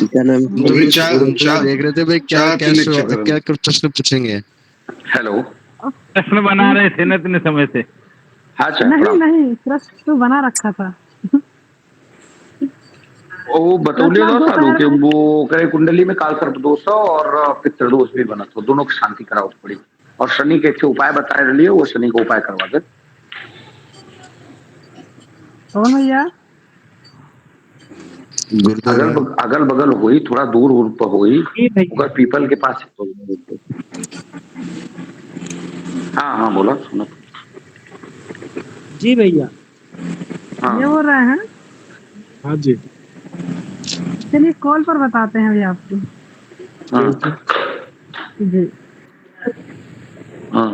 क्या नाम हम तो देख रहे थे भाई क्या क्या प्रश्न पूछेंगे। हेलो, प्रश्न बना रहे थे ना इतने समय से। हाँ सर। नहीं नहीं, प्रश्न तो बना रखा था। वो बतौले दो सालू के वो करे कुंडली में काल सर्प दोष और पितृदोष भी बना, तो दोनों की शांति कराओ पड़ी। और शनि के अच्छे उपाय बताए रहिए, वो शनि को उपाय करवा दे। भैया अगल बगल हुई, थोड़ा दूर हुई, अगर पीपल के पास। हाँ हाँ बोला, सुना। जी भैया। हाँ। ये बोल रहे हैं। हाँ जी। चलिए कॉल पर बताते हैं भैया आपको। हाँ जी। हाँ।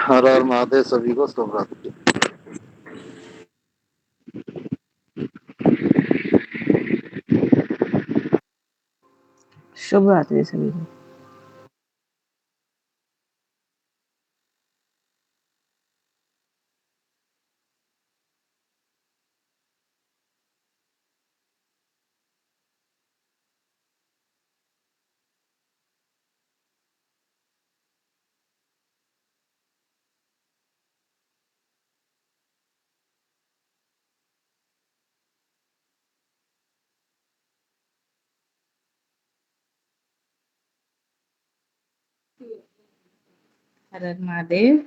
हर हर महादेव, सभी को शुभ रात्रि। शुभ रात्रि सभी को। हर हर महादेव।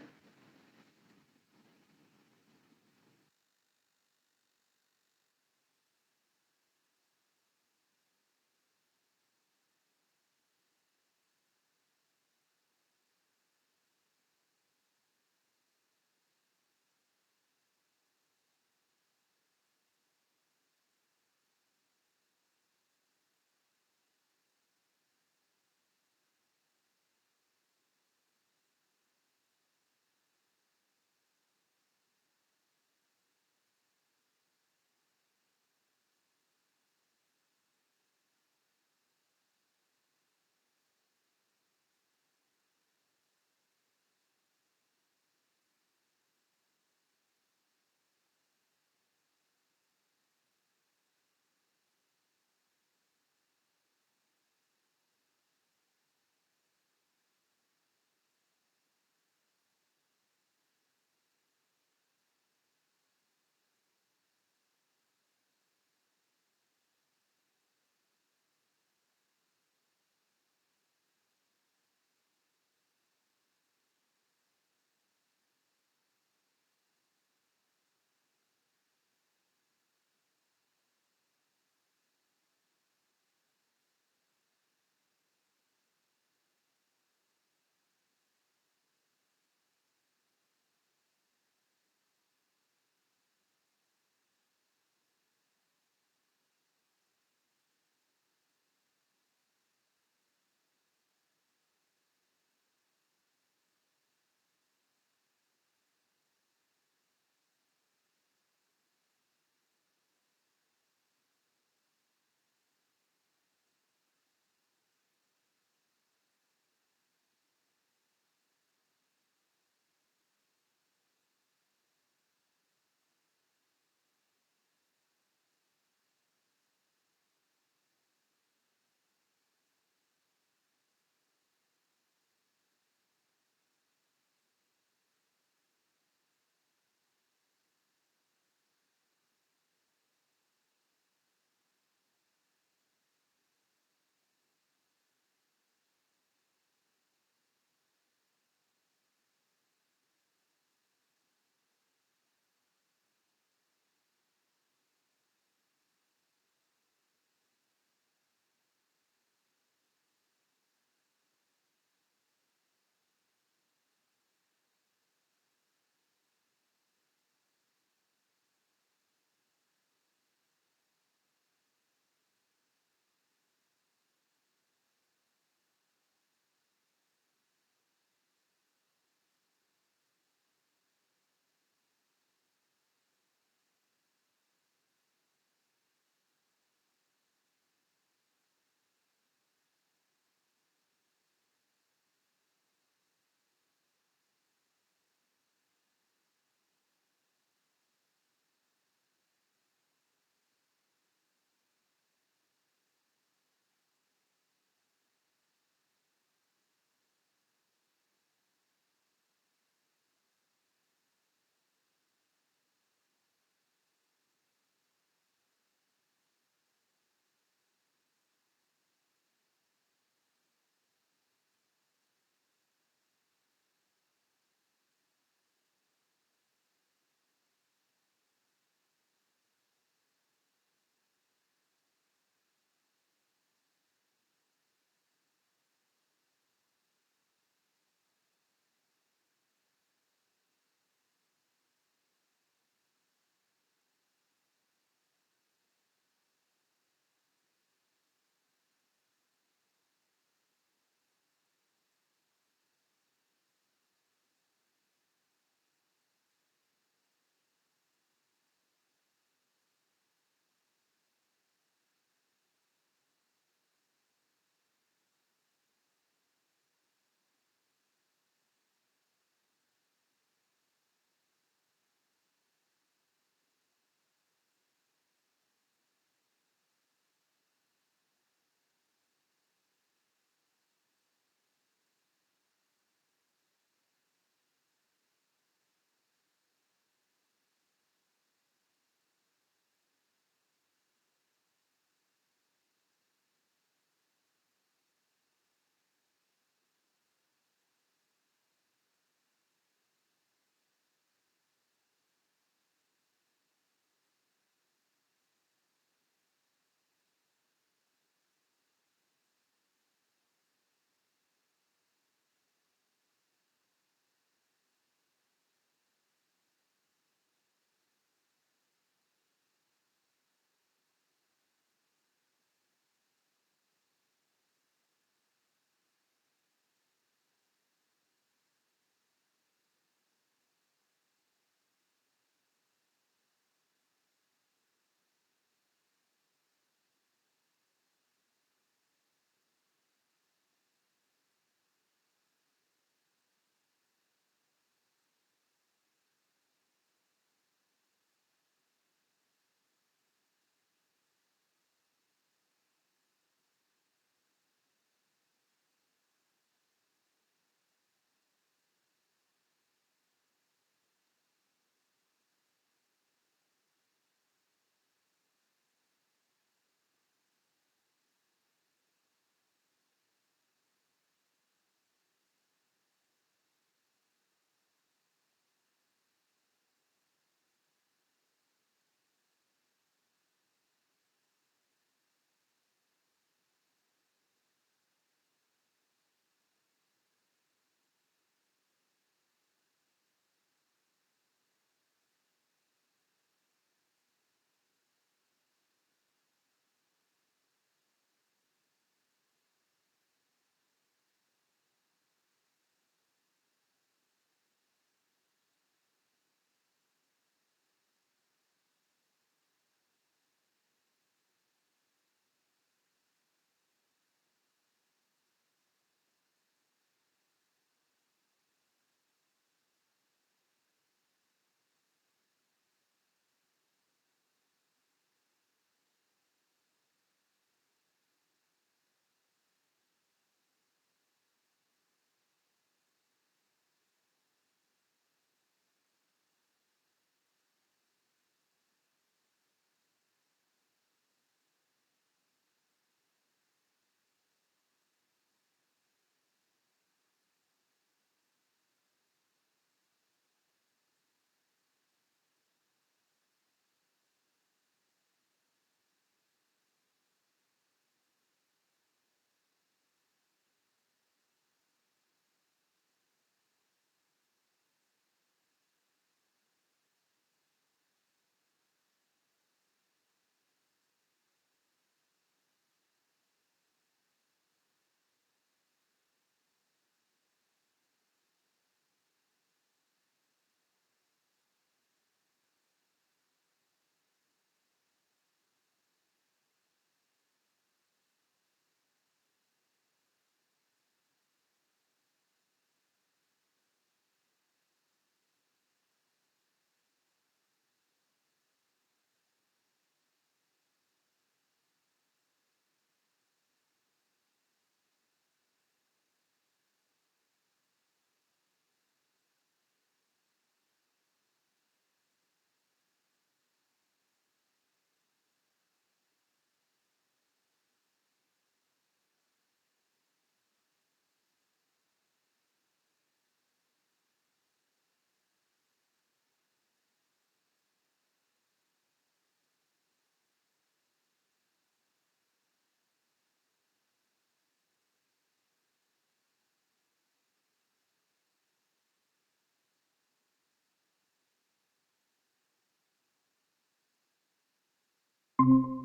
है।